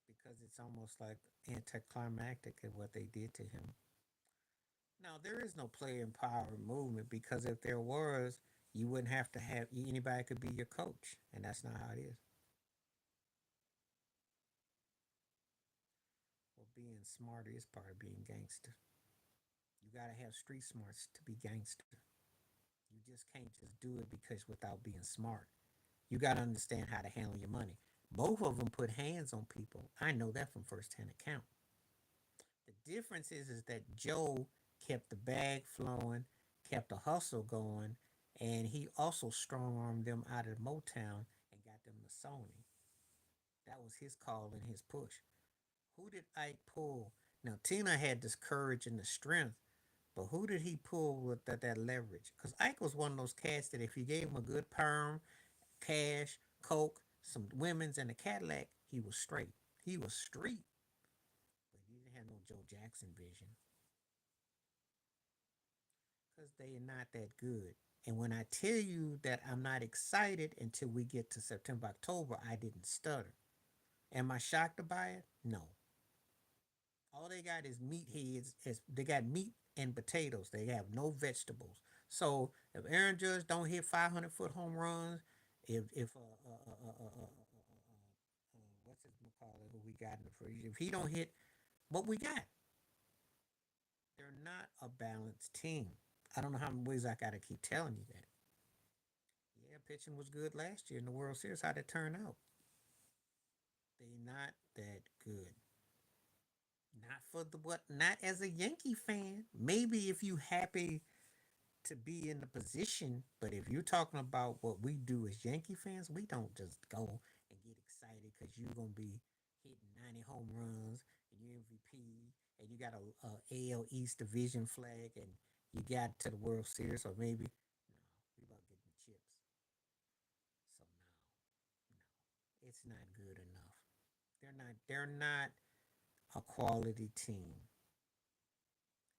because it's almost like anticlimactic at what they did to him. Now, there is no player empowerment movement because if there was, you wouldn't have to have anybody could be your coach, and that's not how it is. Well, being smarter is part of being gangster. You got to have street smarts to be gangster. You just can't just do it because without being smart. You got to understand how to handle your money. Both of them put hands on people. I know that from firsthand account. The difference is that Joe kept the bag flowing, kept the hustle going, and he also strong armed them out of Motown and got them to Sony. That was his call and his push. Who did Ike pull? Now Tina had this courage and the strength, but who did he pull with that leverage? Because Ike was one of those cats that if you gave him a good perm, cash, coke, some women's, and a Cadillac, he was straight. He was street, but he didn't have no Joe Jackson vision because they are not that good. And when I tell you that I'm not excited until we get to September, October, I didn't stutter. Am I shocked by it? No. All they got is meat heads. They got meat and potatoes. They have no vegetables. So if Aaron Judge don't hit 500-foot home runs, if what's his call it? Who we got in the fridge? If he don't hit What we got, they're not a balanced team. I don't know how many ways I got to keep telling you that. Yeah, pitching was good last year in the World Series. How'd it turn out? They not that good. Not for the what? Not as a Yankee fan. Maybe if you happy to be in the position, but if you're talking about what we do as Yankee fans, we don't just go and get excited because you're gonna be hitting 90 home runs and you're MVP and you got a AL East division flag and you got to the World Series or maybe no, we about getting the chips. So no, it's not good enough. They're not a quality team.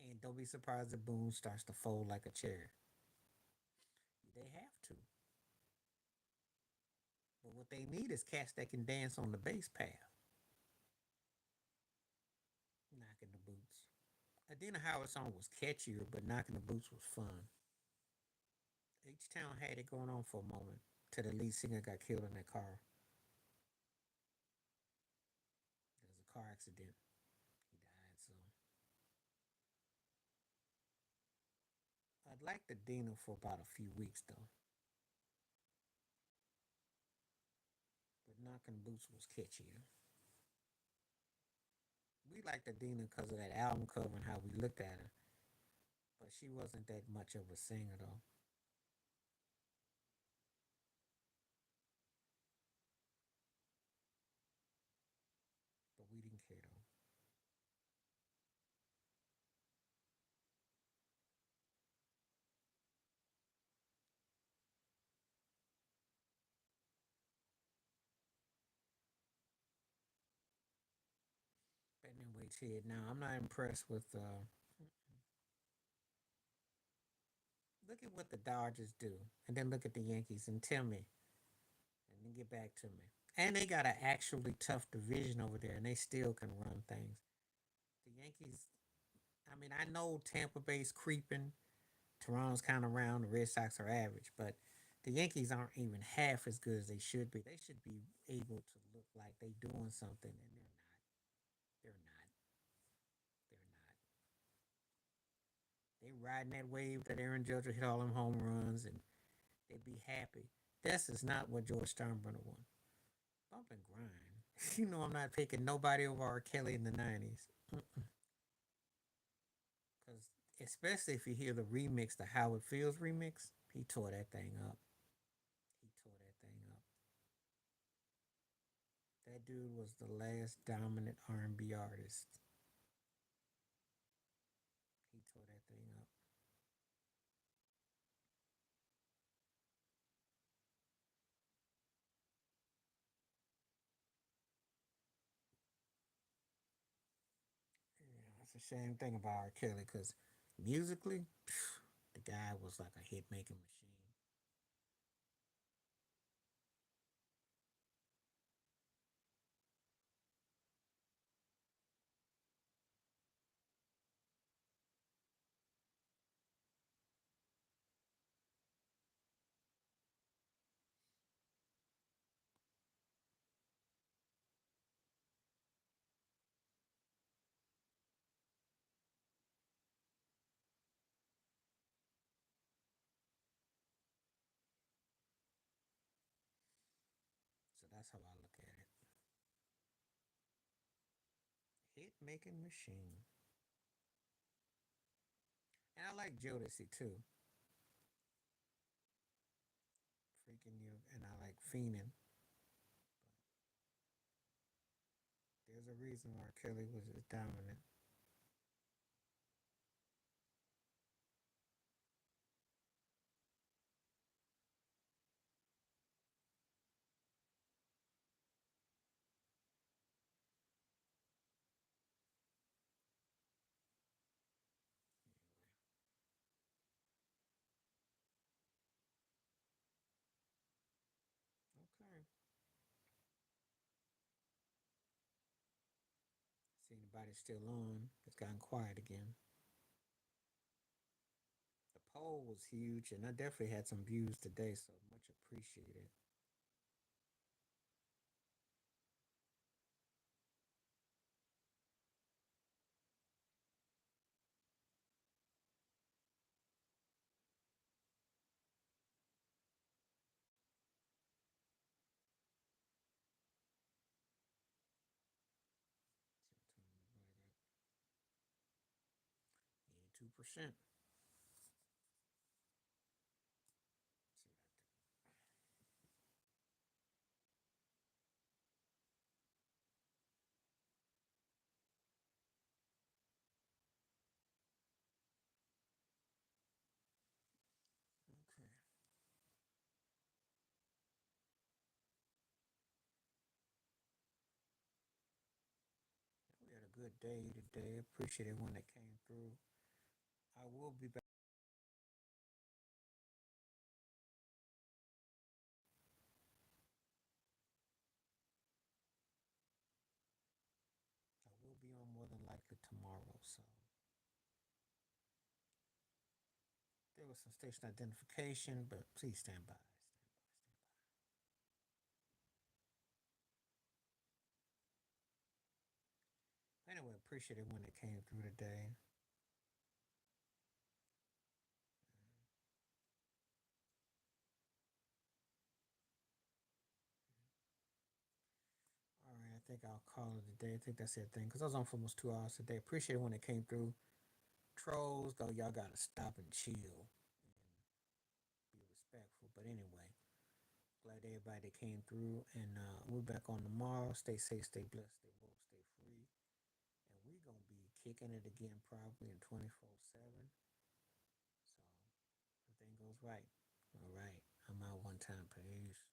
And don't be surprised if Boone starts to fold like a chair. They have to. But what they need is cats that can dance on the base path, knocking the boots. Adina Howard's song was catchier, but knocking the boots was fun. H Town had it going on for a moment till the lead singer got killed in that car. There was a car accident. He died. So I'd like the Dina for about a few weeks though. But knocking boots was catchier. We liked the Dina because of that album cover and how we looked at her. But she wasn't that much of a singer though. But we didn't care though. But anyway, Ted, now I'm not impressed with look at what the Dodgers do, and then look at the Yankees and tell me, and then get back to me. And they got an actually tough division over there, and they still can run things. The Yankees, I mean, I know Tampa Bay's creeping, Toronto's kind of around, the Red Sox are average, but the Yankees aren't even half as good as they should be. They should be able to look like they are doing something, and they're not. They're not. They're not. They riding that wave that Aaron Judge will hit all them home runs, and they'd be happy. This is not what George Steinbrenner won. Bump and grind. You know I'm not picking nobody over R. Kelly in the 90s. Because especially if you hear the remix, the How It Feels remix, he tore that thing up. He tore that thing up. That dude was the last dominant R&B artist. He tore that thing up. Yeah, it's a shame thing about R. Kelly because musically, the guy was like a hit making machine. So that's how I look at it. Hit making machine. And I like Jodeci too. Freaking you. And I like Fiending. There's a reason why Kelly was as dominant. Okay. See anybody still on. It's gotten quiet again. The poll was huge, and I definitely had some views today, so much appreciated. 2%. Okay. We had a good day today. Appreciate everyone that came through. I will be back. I will be on more than likely tomorrow. So there was some station identification, but please stand by. Anyway, appreciate everyone that came through today. All right, I think I'll call it a day. I think that's it thing because I was on for almost 2 hours today. Appreciate everyone that came through. Trolls, though, y'all gotta stop and chill and be respectful. But anyway, glad everybody that came through, and we're back on tomorrow. Stay safe, stay blessed, stay woke, stay free, and we're gonna be kicking it again probably in 24/7. So everything goes right. All right, I'm out one time. Peace.